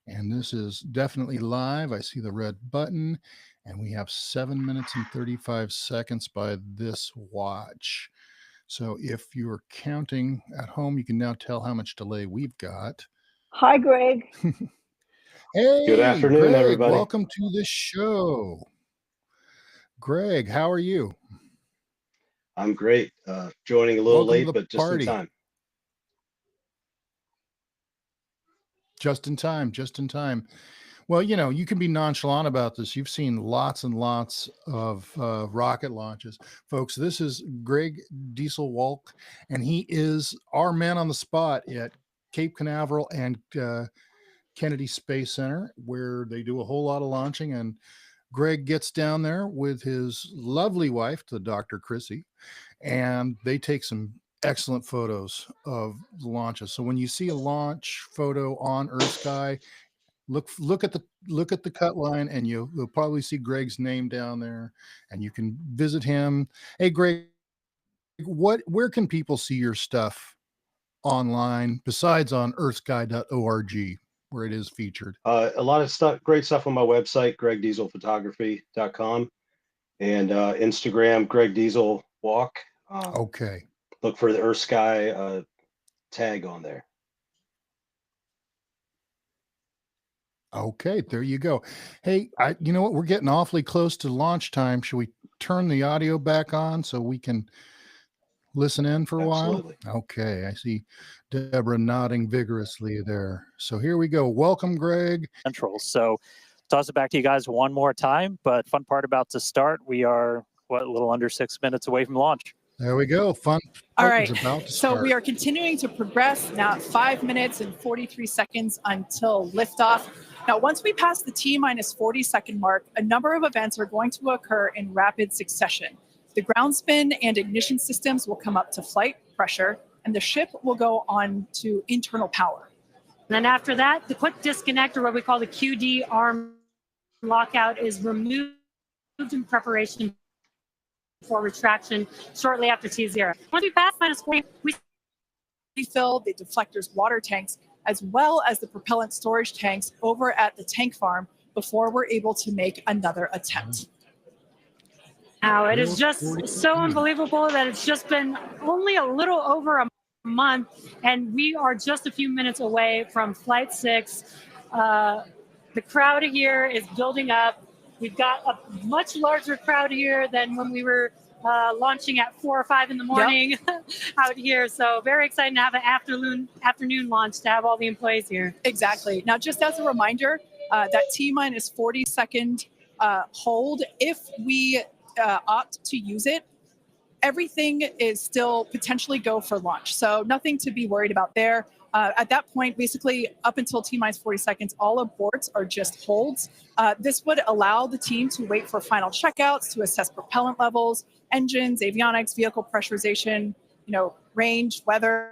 and this is definitely live. I see the red button, and we have 7 minutes and 35 seconds by this watch. So if you're counting at home, you can now tell how much delay we've got. Hi, Greg. Good Hey, afternoon, Greg, everybody. welcome to the show. Greg, how are you? I'm great. Joining a little Welcome to late, the but just in party. time. Just in time, just in time. Well, you can be nonchalant about this. You've seen lots and lots of rocket launches. Folks, this is Greg Diesel-Walk, and he is our man on the spot at Cape Canaveral and Kennedy Space Center, where they do a whole lot of launching. And Greg gets down there with his lovely wife, the Dr. Chrissy, and they take some excellent photos of the launches. So when you see a launch photo on EarthSky, look at the cut line, and you'll probably see Greg's name down there, and you can visit him. Hey, Greg, where can people see your stuff online besides on earthsky.org? where it is featured? A lot of stuff, great stuff on my website, gregdieselphotography.com, and Instagram, Greg Diesel Walk. Okay. Look for the EarthSky tag on there. Okay, there you go. Hey, you know what? We're getting awfully close to launch time. Should we turn the audio back on so we can listen in for a Absolutely. while? Okay, I see Deborah nodding vigorously there. So here we go. Welcome, Greg. Central. So toss it back to you guys one more time. But fun part about to start, we are a little under 6 minutes away from launch. There we go. Fun. All right. About to so start. we are continuing to progress now at 5 minutes and 43 seconds until liftoff. Now, once we pass the T-minus 40-second mark, a number of events are going to occur in rapid succession. The ground spin and ignition systems will come up to flight pressure, and the ship will go on to internal power. And then after that, the quick disconnect, or what we call the QD arm lockout, is removed in preparation for retraction shortly after T0. Once we pass minus 40, we refill the deflector's water tanks as well as the propellant storage tanks over at the tank farm before we're able to make another attempt. Now, it is just so unbelievable that it's just been only a little over a month, and we are just a few minutes away from Flight 6. The crowd here is building up. We've got a much larger crowd here than when we were launching at 4 or 5 in the morning out here. So very exciting to have an afternoon launch to have all the employees here. Exactly. Now, just as a reminder, that T-minus 40-second hold, if we opt to use it, everything is still potentially go for launch. So nothing to be worried about there. At that point, basically up until T-minus 40 seconds, all aborts are just holds. This would allow the team to wait for final checkouts to assess propellant levels, engines, avionics, vehicle pressurization, range, weather.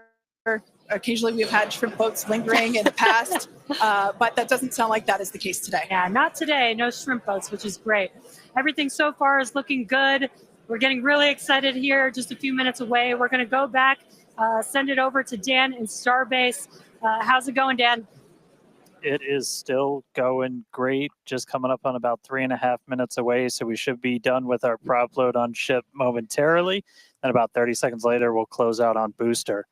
Occasionally we've had shrimp boats lingering in the past, but that doesn't sound like that is the case today. Yeah, not today. No shrimp boats, which is great. Everything so far is looking good. We're getting really excited here, just a few minutes away. We're going to go back, send it over to Dan in Starbase. How's it going, Dan? It is still going great. Just coming up on about 3.5 minutes away, so we should be done with our prop load on ship momentarily. And about 30 seconds later, we'll close out on booster.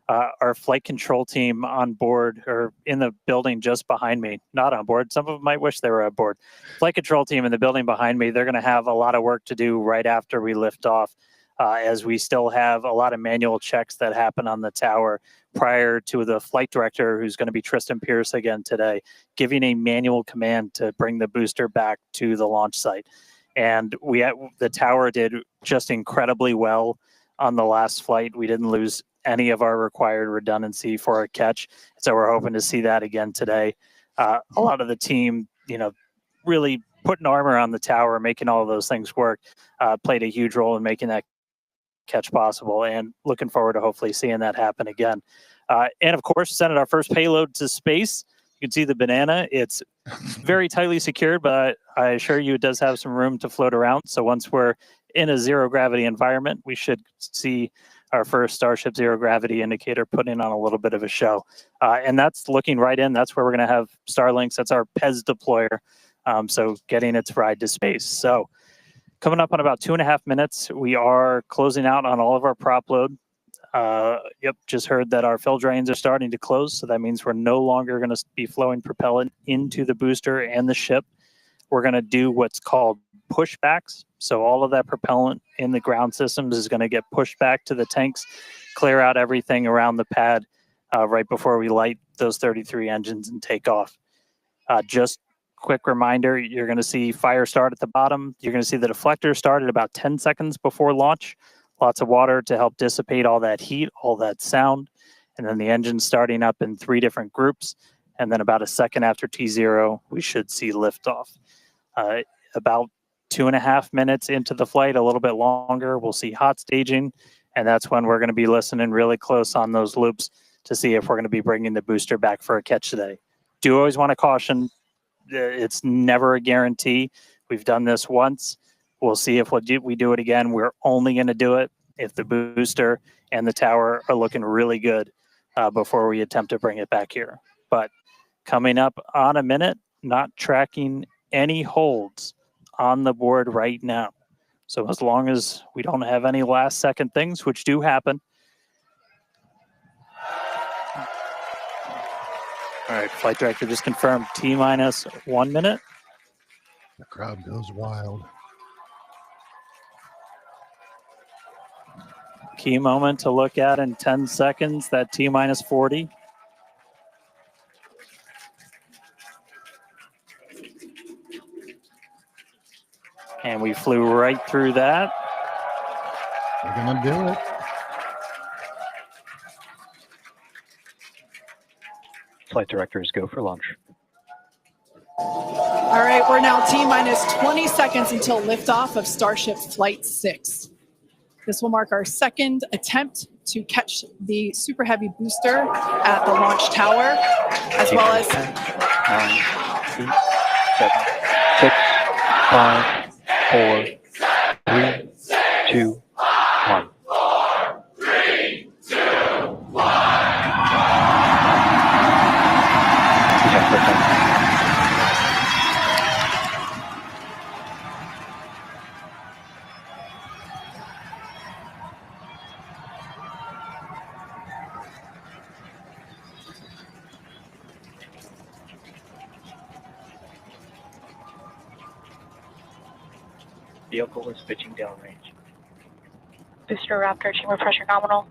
Our flight control team on board, or in the building just behind me, not on board. Some of them might wish they were on board. Flight control team in the building behind me, they're going to have a lot of work to do right after we lift off, as we still have a lot of manual checks that happen on the tower prior to the flight director, who's going to be Tristan Pierce again today, giving a manual command to bring the booster back to the launch site. And the tower did just incredibly well on the last flight. We didn't lose any of our required redundancy for a catch. So we're hoping to see that again today. A lot of the team, really putting armor on the tower, making all of those things work, played a huge role in making that catch possible, and looking forward to hopefully seeing that happen again. And of course, sending our first payload to space. You can see the banana. It's very tightly secured, but I assure you it does have some room to float around. So once we're in a zero gravity environment, we should see our first Starship zero gravity indicator putting on a little bit of a show. And that's looking right in. That's where we're going to have Starlinks. That's our PEZ deployer. So getting its ride to space. So coming up on about 2.5 minutes, we are closing out on all of our prop load. Just heard that our fill drains are starting to close. So that means we're no longer going to be flowing propellant into the booster and the ship. We're going to do what's called pushbacks. So all of that propellant in the ground systems is going to get pushed back to the tanks, clear out everything around the pad right before we light those 33 engines and take off. Just quick reminder, you're going to see fire start at the bottom. You're going to see the deflector start at about 10 seconds before launch. Lots of water to help dissipate all that heat, all that sound. And then the engine starting up in 3 different groups. And then about a second after T0, we should see liftoff. About 2.5 minutes into the flight, a little bit longer, we'll see hot staging. And that's when we're going to be listening really close on those loops to see if we're going to be bringing the booster back for a catch today. Do always want to caution, it's never a guarantee. We've done this once. We'll see if we do it again. We're only going to do it if the booster and the tower are looking really good before we attempt to bring it back here. But Coming up on a minute, not tracking any holds on the board right now. So as long as we don't have any last second things, which do happen. All right, flight director just confirmed T-minus 1 minute. The crowd goes wild. Key moment to look at in 10 seconds, that T-minus 40. And we flew right through that. We're gonna do it. Flight directors go for launch. All right, we're now T-minus 20 seconds until liftoff of Starship Flight 6. This will mark our second attempt to catch the Super Heavy booster at the launch tower, as well as 10, 9, 8, 7, 6, 5, 4, 3, 2, 1. Vehicle is pitching downrange. Booster Raptor, chamber pressure nominal.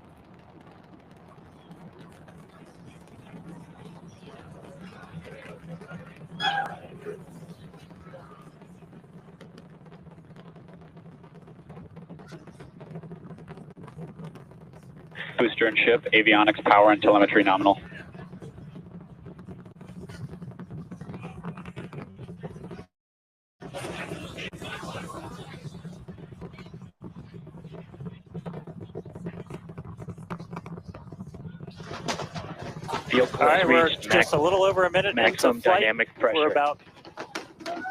Booster and ship, avionics, power, and telemetry nominal. All right, we're just a little over a minute maximum into flight. dynamic pressure. We're about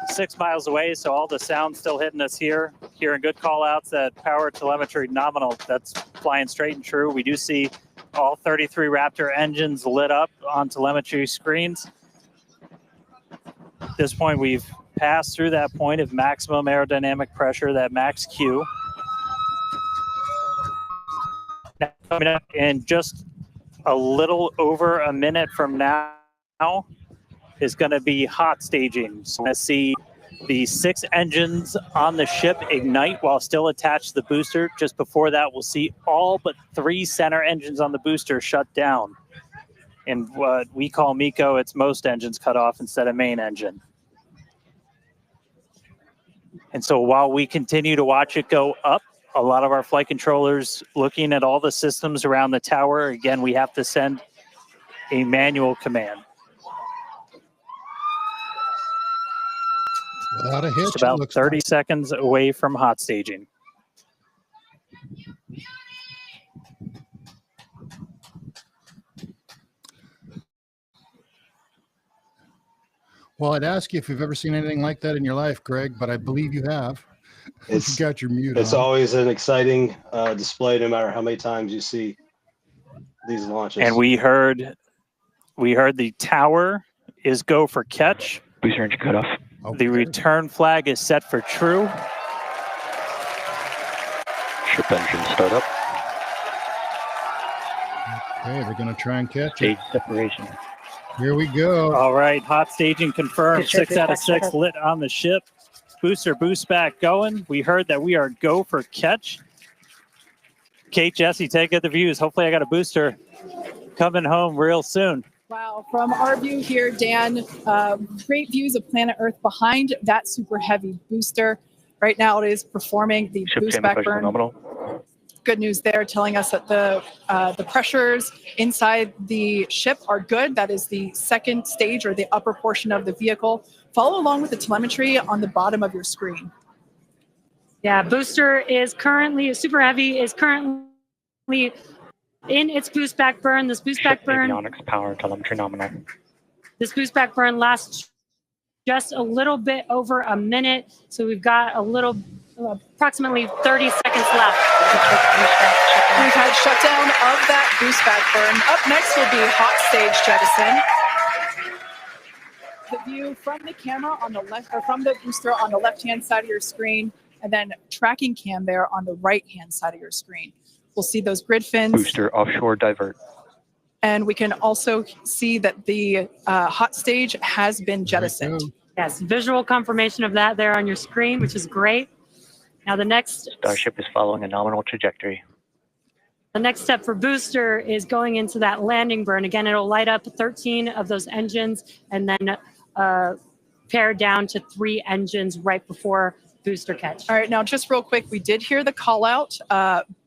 6 miles away, so all the sound's still hitting us here. Hearing good call outs at power, telemetry, nominal. That's flying straight and true. We do see all 33 Raptor engines lit up on telemetry screens. At this point, we've passed through that point of maximum aerodynamic pressure, that max Q. Now, coming up in just a little over a minute from now is going to be hot staging. So we're going to see the 6 engines on the ship ignite while still attached to the booster. Just before that, we'll see all but 3 center engines on the booster shut down. In what we call MECO, it's most engines cut off instead of main engine. And so while we continue to watch it go up, a lot of our flight controllers looking at all the systems around the tower. Again, we have to send a manual command. Without a hitch, It's about looks 30 like. seconds away from hot staging. Well, I'd ask you if you've ever seen anything like that in your life, Greg, but I believe you have. It's You got your mute It's on. always an exciting display, no matter how many times you see these launches. And we heard the tower is go for catch. Booster engine cutoff. The return flag is set for true. Ship engine startup. Okay, they're going to try and catch Stage it. separation. Here we go. All right, hot staging confirmed. 6 out of 6 lit on the ship. Booster boost back going. We heard that we are go for catch. Kate, Jesse, take it the views. Hopefully I got a booster coming home real soon. Wow, from our view here, Dan, great views of planet Earth behind that Super Heavy booster. Right now it is performing the Ship boost chamber back pressure burn. nominal. Good news there, telling us that the pressures inside the ship are good. That is the second stage or the upper portion of the vehicle. Follow along with the telemetry on the bottom of your screen. Yeah, booster is currently, Super Heavy is currently in its boost back burn. This boost back burn, Avionics, power, telemetry nominal. this boost back burn lasts just a little bit over a minute. So we've got a little, approximately 30 seconds left. We've had shutdown of that boost back burn. Up next will be hot stage jettison. the view from the camera on the left, or from the booster on the left-hand side of your screen, and then tracking cam there on the right-hand side of your screen. We'll see those grid fins. Booster offshore divert. And we can also see that the hot stage has been jettisoned. Yes, visual confirmation of that there on your screen, which is great. Now the next Starship is following a nominal trajectory. The next step for booster is going into that landing burn. Again, it'll light up 13 of those engines and then pare down to 3 engines right before booster catch. All right, now just real quick, we did hear the call out,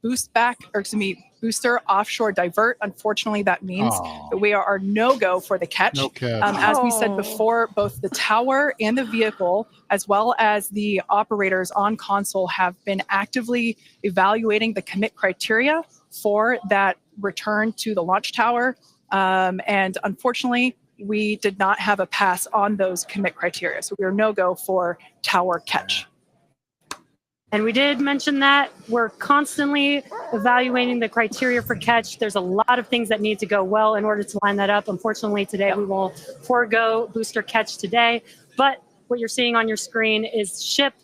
booster offshore divert. Unfortunately, that means that we are no-go for the catch. No catch. As we said before, both the tower and the vehicle, as well as the operators on console, have been actively evaluating the commit criteria for that return to the launch tower. And unfortunately, we did not have a pass on those commit criteria. So we are no-go for tower catch. And we did mention that we're constantly evaluating the criteria for catch. There's a lot of things that need to go well in order to line that up. Unfortunately, today we will forego booster catch today. But what you're seeing on your screen is ship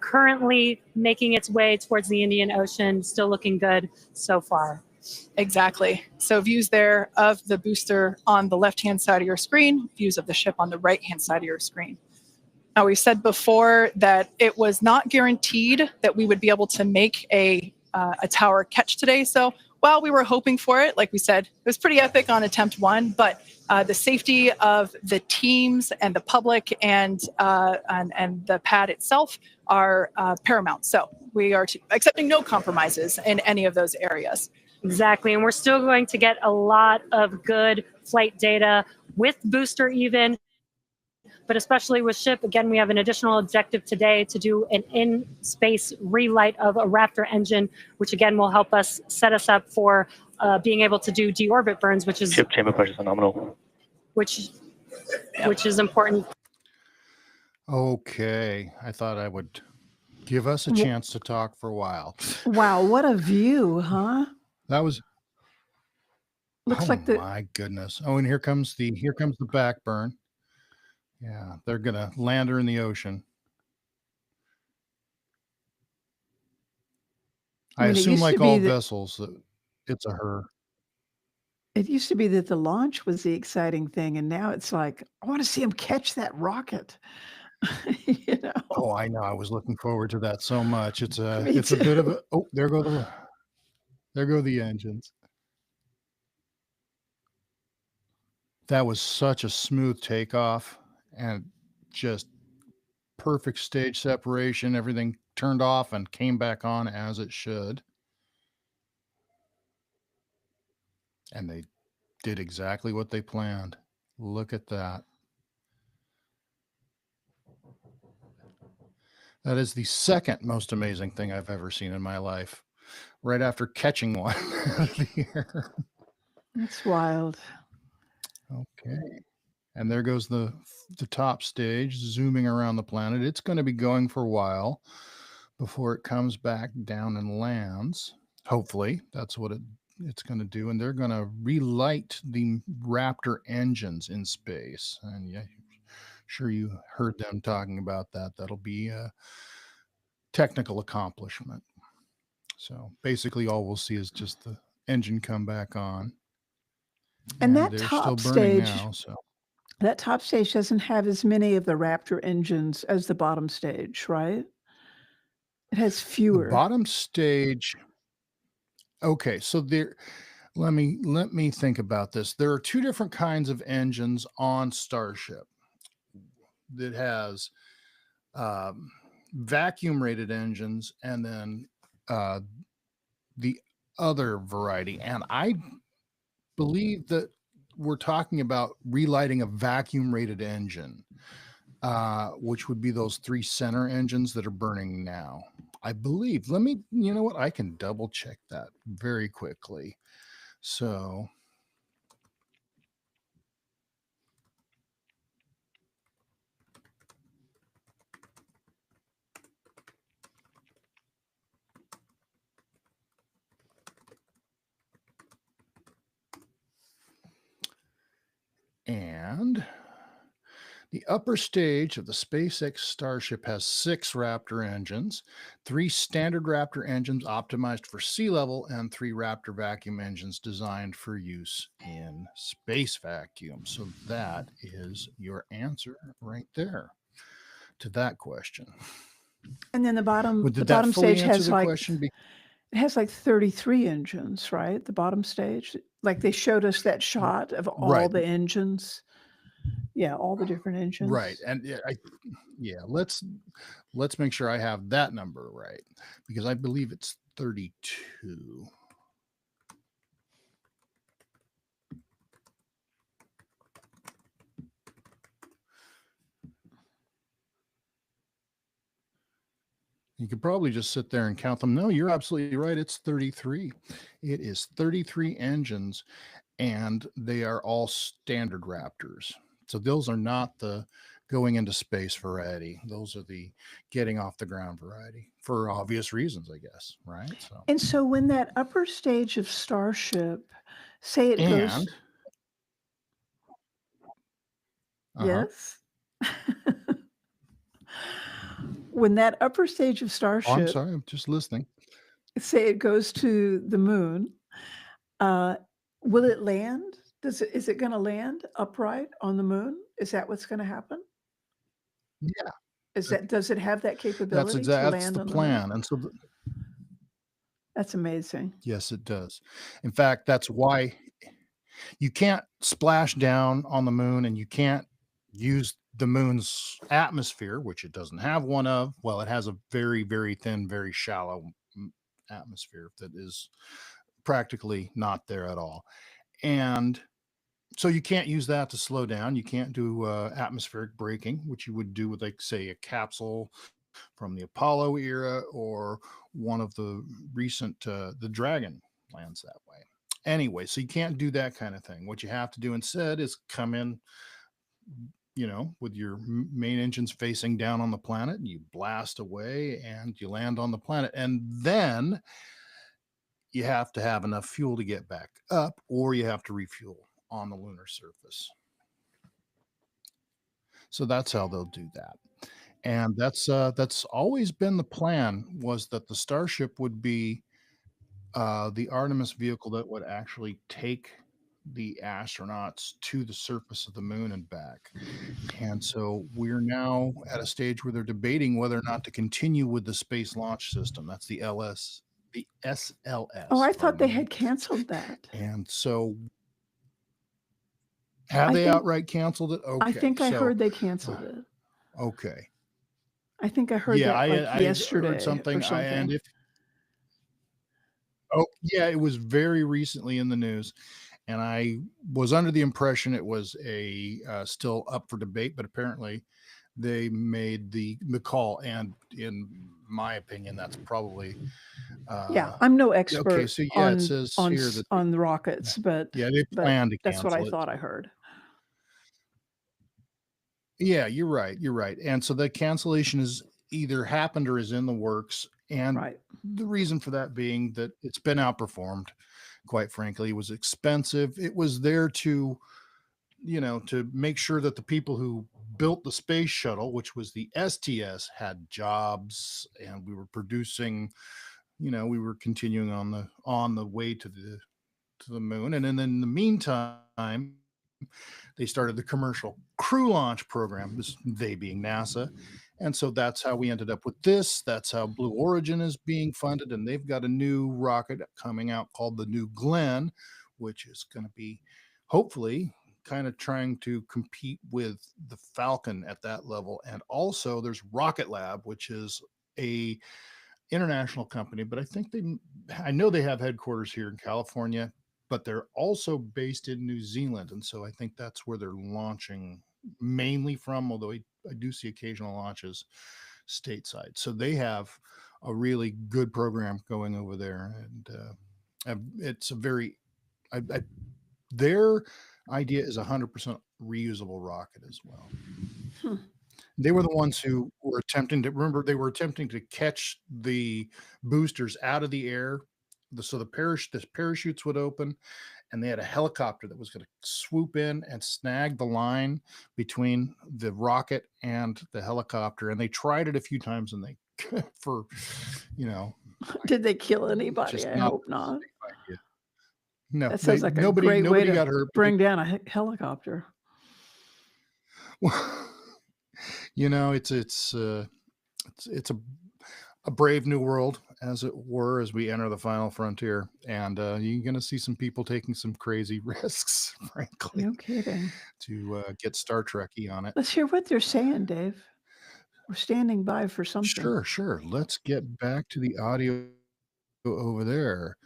currently making its way towards the Indian Ocean, still looking good so far. Exactly. So views there of the booster on the left-hand side of your screen, views of the ship on the right-hand side of your screen. Now, we said before that it was not guaranteed that we would be able to make a tower catch today. So while we were hoping for it, like we said, it was pretty epic on attempt 1, but the safety of the teams and the public and the pad itself are paramount. So we are accepting no compromises in any of those areas. Exactly, and we're still going to get a lot of good flight data with booster even, but especially with ship. Again, we have an additional objective today to do an in-space relight of a Raptor engine, which again will help us set us up for being able to do deorbit burns, which is Ship chamber pressure is nominal. Which is important. Okay, I thought I would give us a chance to talk for a while. Wow, what a view, huh? That was looks like the my goodness. Oh, and here comes the back burn. Yeah, they're gonna land her in the ocean. I assume, like all vessels, that it's a her. It used to be that the launch was the exciting thing, and now it's like, I want to see him catch that rocket. You know? Oh, I know. I was looking forward to that so much. It's a Me it's a bit too. of a there go the engines. That was such a smooth takeoff and just perfect stage separation. Everything turned off and came back on as it should. And they did exactly what they planned. Look at that. That is the second most amazing thing I've ever seen in my life, right after catching one out of the air. That's wild. Okay. And there goes the top stage, zooming around the planet. It's going to be going for a while before it comes back down and lands. Hopefully, that's what it's going to do. And they're going to relight the Raptor engines in space. And yeah, sure you heard them talking about that. That'll be a technical accomplishment. So basically all we'll see is just the engine come back on. And that they're top still burning stage, now, so. That top stage doesn't have as many of the Raptor engines as the bottom stage, right? It has fewer. The bottom stage. Okay, so there. Let me think about this. There are 2 different kinds of engines on Starship. That has vacuum rated engines, and then the other variety. And I believe that we're talking about relighting a vacuum rated engine, which would be those 3 center engines that are burning now. I believe. You know what? I can double check that very quickly. So. And The upper stage of the SpaceX Starship has 6 Raptor engines, 3 standard Raptor engines optimized for sea level, and 3 Raptor vacuum engines designed for use in space vacuum. So that is your answer right there to that question. And then the bottom, Did the that bottom fully stage answer has the like question? it has like 33 engines, right? The bottom stage, like they showed us that shot of all Right, the engines. Yeah, all the different right. engines. And let's make sure I have that number right, because I believe it's 32. You could probably just sit there and count them. No, you're absolutely right. It's 33. It is 33 engines, and they are all standard Raptors. So those are not the going into space variety. Those are the getting off the ground variety, for obvious reasons, I guess. Right. So, And so when that upper stage of Starship, say it goes, and yes, when that upper stage of oh, I'm Starship, sorry. I'm just listening. say it goes to the moon, will it land? Is it going to land upright on the moon? Is that what's going to happen? Yeah. Does it have that That's capability to exactly, that's land the on the moon? plan. And so, That's amazing. yes, it does. In fact, that's why you can't splash down on the moon, and you can't use the moon's atmosphere, which it doesn't have one of. Well, it has a very, very thin, very shallow atmosphere that is practically not there at all. And so you can't use that to slow down. You can't do atmospheric braking, which you would do with, like, say, a capsule from the Apollo era, or one of the recent, the Dragon lands that way. Anyway, so you can't do that kind of thing. What you have to do instead is come in, with your main engines facing down on the planet, and you blast away and you land on the planet. And then you have to have enough fuel to get back up, or you have to refuel on the lunar surface. So that's how they'll do that. And that's always been the plan, was that the Starship would be the Artemis vehicle that would actually take the astronauts to the surface of the moon and back. And so we're now at a stage where they're debating whether or not to continue with the Space Launch System. That's the SLS. Oh, I thought they pardon me. had canceled that. And so have I they think outright canceled it? I Okay. think I So, heard they canceled it. okay. I think I heard Yeah, that like I heard yesterday or something. And something. yeah, it was very recently in the news, and I was under the impression it was a still up for debate, but apparently they made the call, and in my opinion, that's probably Yeah, I'm no okay. expert So yeah, it on says here that on the rockets, but they plan to that's what I cancel it. thought I heard. Yeah, you're right. You're right. And so the cancellation is either happened or is in the works. And Right. the reason for that being that it's been outperformed, quite frankly. It was expensive. It was there to, to make sure that the people who built the space shuttle, which was the STS, had jobs, and we were producing, we were continuing on the way to the moon. And then in the meantime, they started the commercial crew launch program, they being NASA. And so that's how we ended up with this. That's how Blue Origin is being funded. And they've got a new rocket coming out called the New Glenn, which is going to be hopefully kind of trying to compete with the Falcon at that level. And also there's Rocket Lab, which is a international company, but I know they have headquarters here in California, but they're also based in New Zealand. And so I think that's where they're launching mainly from, although I do see occasional launches stateside. So they have a really good program going over there. And it's a very, their idea is 100% reusable rocket as well. They were the ones who were attempting to catch the boosters out of the air. So the parachutes would open, and they had a helicopter that was going to swoop in and snag the line between the rocket and the helicopter. And they tried it a few times, and they, for, Did they kill anybody? just I not hope not. a safe idea. No, That sounds like a nobody great way to got hurt. bring down a helicopter. It's a brave new world, as it were, as we enter the final frontier, and you're going to see some people taking some crazy risks, frankly. No kidding. To get Star Trek-y on it. Let's hear what they're saying, Dave. We're standing by for something. Sure. Let's get back to the audio over there.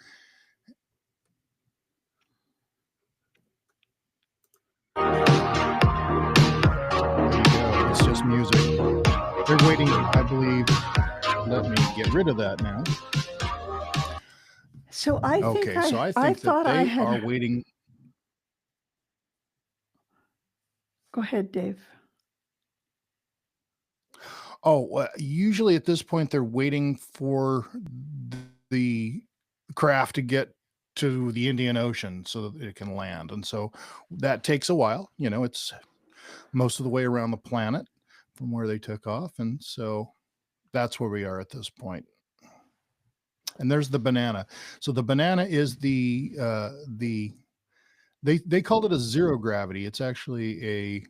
It's just music. They're waiting, I believe. Let me get rid of that now. So I think they are waiting. Go ahead, Dave. Oh, usually at this point, they're waiting for the craft to get to the Indian Ocean so that it can land. And so that takes a while. It's most of the way around the planet from where they took off. And so that's where we are at this point. And there's the banana. So the banana is they called it a zero gravity. It's actually a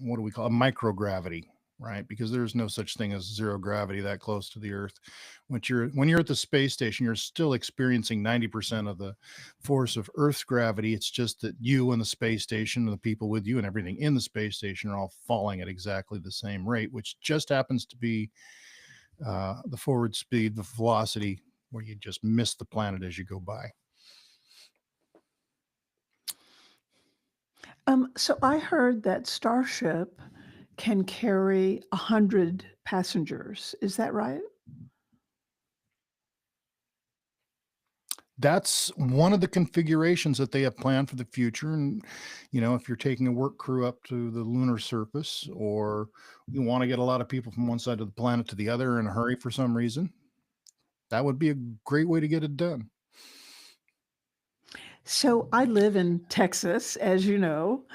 microgravity, right? Because there's no such thing as zero gravity that close to the Earth. When you're at the space station, you're still experiencing 90% of the force of Earth's gravity. It's just that you and the space station and the people with you and everything in the space station are all falling at exactly the same rate, which just happens to be the forward speed, the velocity, where you just miss the planet as you go by. So I heard that Starship can carry 100 passengers. Is that right? That's one of the configurations that they have planned for the future. And, if you're taking a work crew up to the lunar surface, or you want to get a lot of people from one side of the planet to the other in a hurry for some reason, that would be a great way to get it done. So I live in Texas, as you know,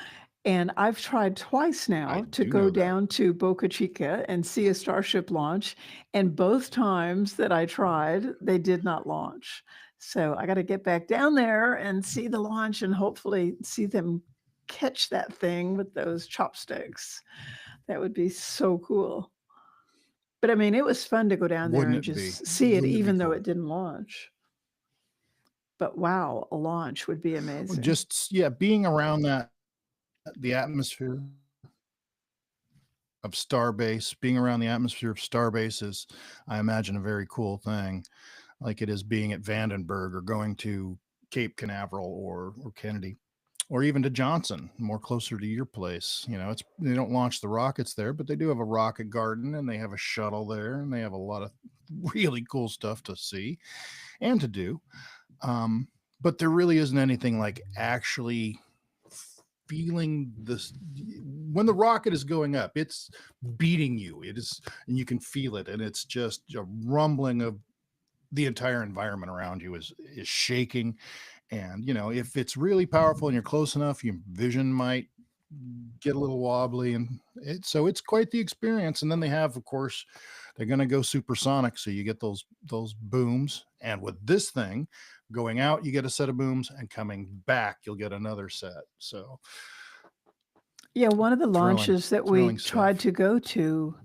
and I've tried twice now to go down to Boca Chica and see a Starship launch. And both times that I tried, they did not launch. So I got to get back down there and see the launch and hopefully see them catch that thing with those chopsticks. That would be so cool. But I mean, it was fun to go down there and just see it, even though it didn't launch. But wow, a launch would be amazing. Being around the atmosphere of Starbase, is, I imagine, a very cool thing, like it is being at Vandenberg or going to Cape Canaveral or Kennedy, or even to Johnson, more closer to your place. They don't launch the rockets there, but they do have a rocket garden, and they have a shuttle there, and they have a lot of really cool stuff to see and to do. But there really isn't anything like actually feeling this. When the rocket is going up, it's beating you. It is, and you can feel it, and it's just a rumbling of the entire environment around you is shaking. And if it's really powerful and you're close enough, your vision might get a little wobbly, and so it's quite the experience. And then they have, of course, they're going to go supersonic, so you get those booms. And with this thing going out, you get a set of booms, and coming back, you'll get another set. So yeah, one of the launches that we tried to go to,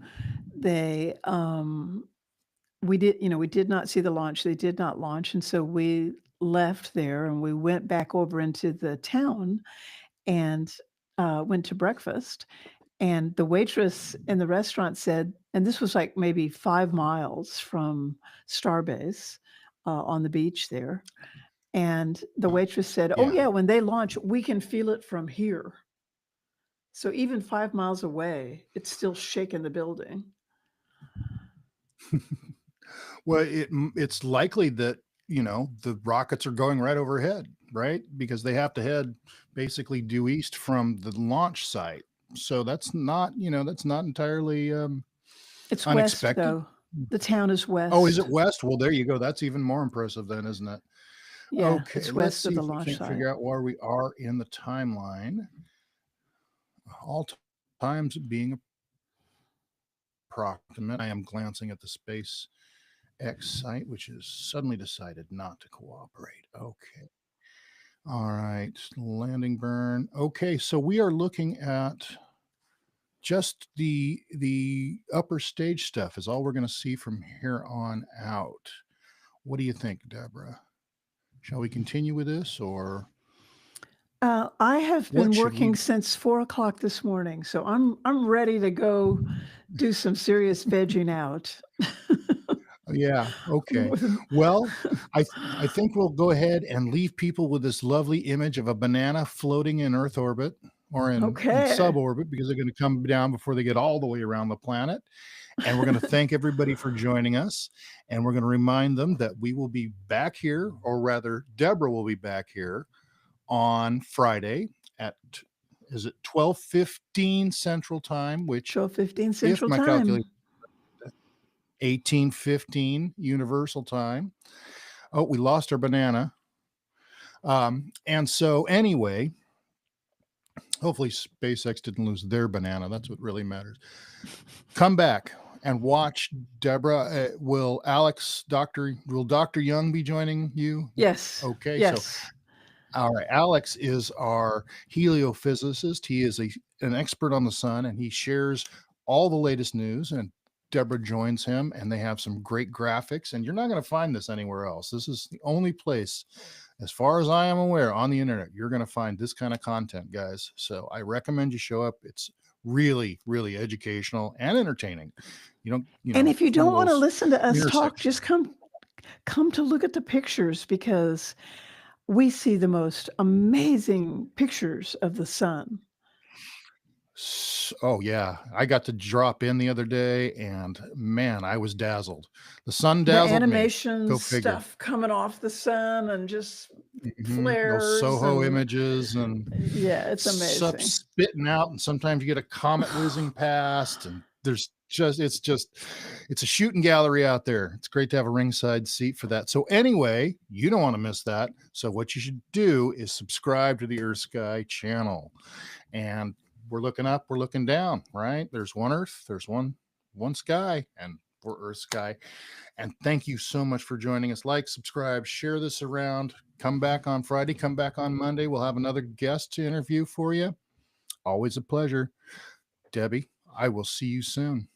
we did not see the launch. They did not launch, and so we left there and we went back over into the town and went to breakfast. And the waitress in the restaurant said, and this was like maybe 5 miles from Starbase on the beach there. And the waitress said, "Oh yeah, when they launch, we can feel it from here." So even 5 miles away, it's still shaking the building. Well, it's likely that, the rockets are going right overhead, right? Because they have to head basically due east from the launch site. So that's not entirely it's unexpected. West, though. The town is west. Oh, is it west? Well, there you go. That's even more impressive then, isn't it? Yeah, Okay, it's let's west of see the if we launch can't site. figure out where we are in the timeline. All times being approximate. I am glancing at the SpaceX site, which has suddenly decided not to cooperate. Okay. All right, landing burn. Okay, so we are looking at just the upper stage stuff is all we're going to see from here on out. What do you think, Deborah? Shall we continue with this, or I have what been should we? working since 4 o'clock this morning, so I'm ready to go do some serious vegging out. Yeah. Okay. Well, I think we'll go ahead and leave people with this lovely image of a banana floating in Earth orbit or in Okay. suborbit, because they're going to come down before they get all the way around the planet. And we're going to thank everybody for joining us. And we're going to remind them that we will be back here, or rather, Deborah will be back here on Friday at, is it 12:15 Central Time, which 12:15 if Central my Time. calculation 18:15 Universal Time. Oh, we lost our banana. And so anyway, hopefully SpaceX didn't lose their banana. That's what really matters. Come back and watch Deborah. Will Dr. Young be joining you? Yes. Okay. Yes. So, all right. Alex is our heliophysicist. He is an expert on the sun, and he shares all the latest news, and Deborah joins him, and they have some great graphics, and you're not going to find this anywhere else. This is the only place, as far as I am aware, on the internet, you're going to find this kind of content, guys. So I recommend you show up. It's really, really educational and entertaining. And if you don't want to listen to us talk, intersections. just come to look at the pictures, because we see the most amazing pictures of the sun. Oh yeah, I got to drop in the other day, and man, I was dazzled. The sun The dazzled animation me. Go figure. stuff coming off the sun and just Those flares. Soho and, images, and yeah, it's stuff amazing. spitting out, and sometimes you get a comet whizzing past, and it's a shooting gallery out there. It's great to have a ringside seat for that. So anyway, you don't want to miss that. So what you should do is subscribe to the EarthSky channel, and we're looking up, we're looking down, right? There's one Earth, there's one sky, and we're EarthSky. And thank you so much for joining us. Like, subscribe, share this around. Come back on Friday, come back on Monday. We'll have another guest to interview for you. Always a pleasure. Debbie, I will see you soon.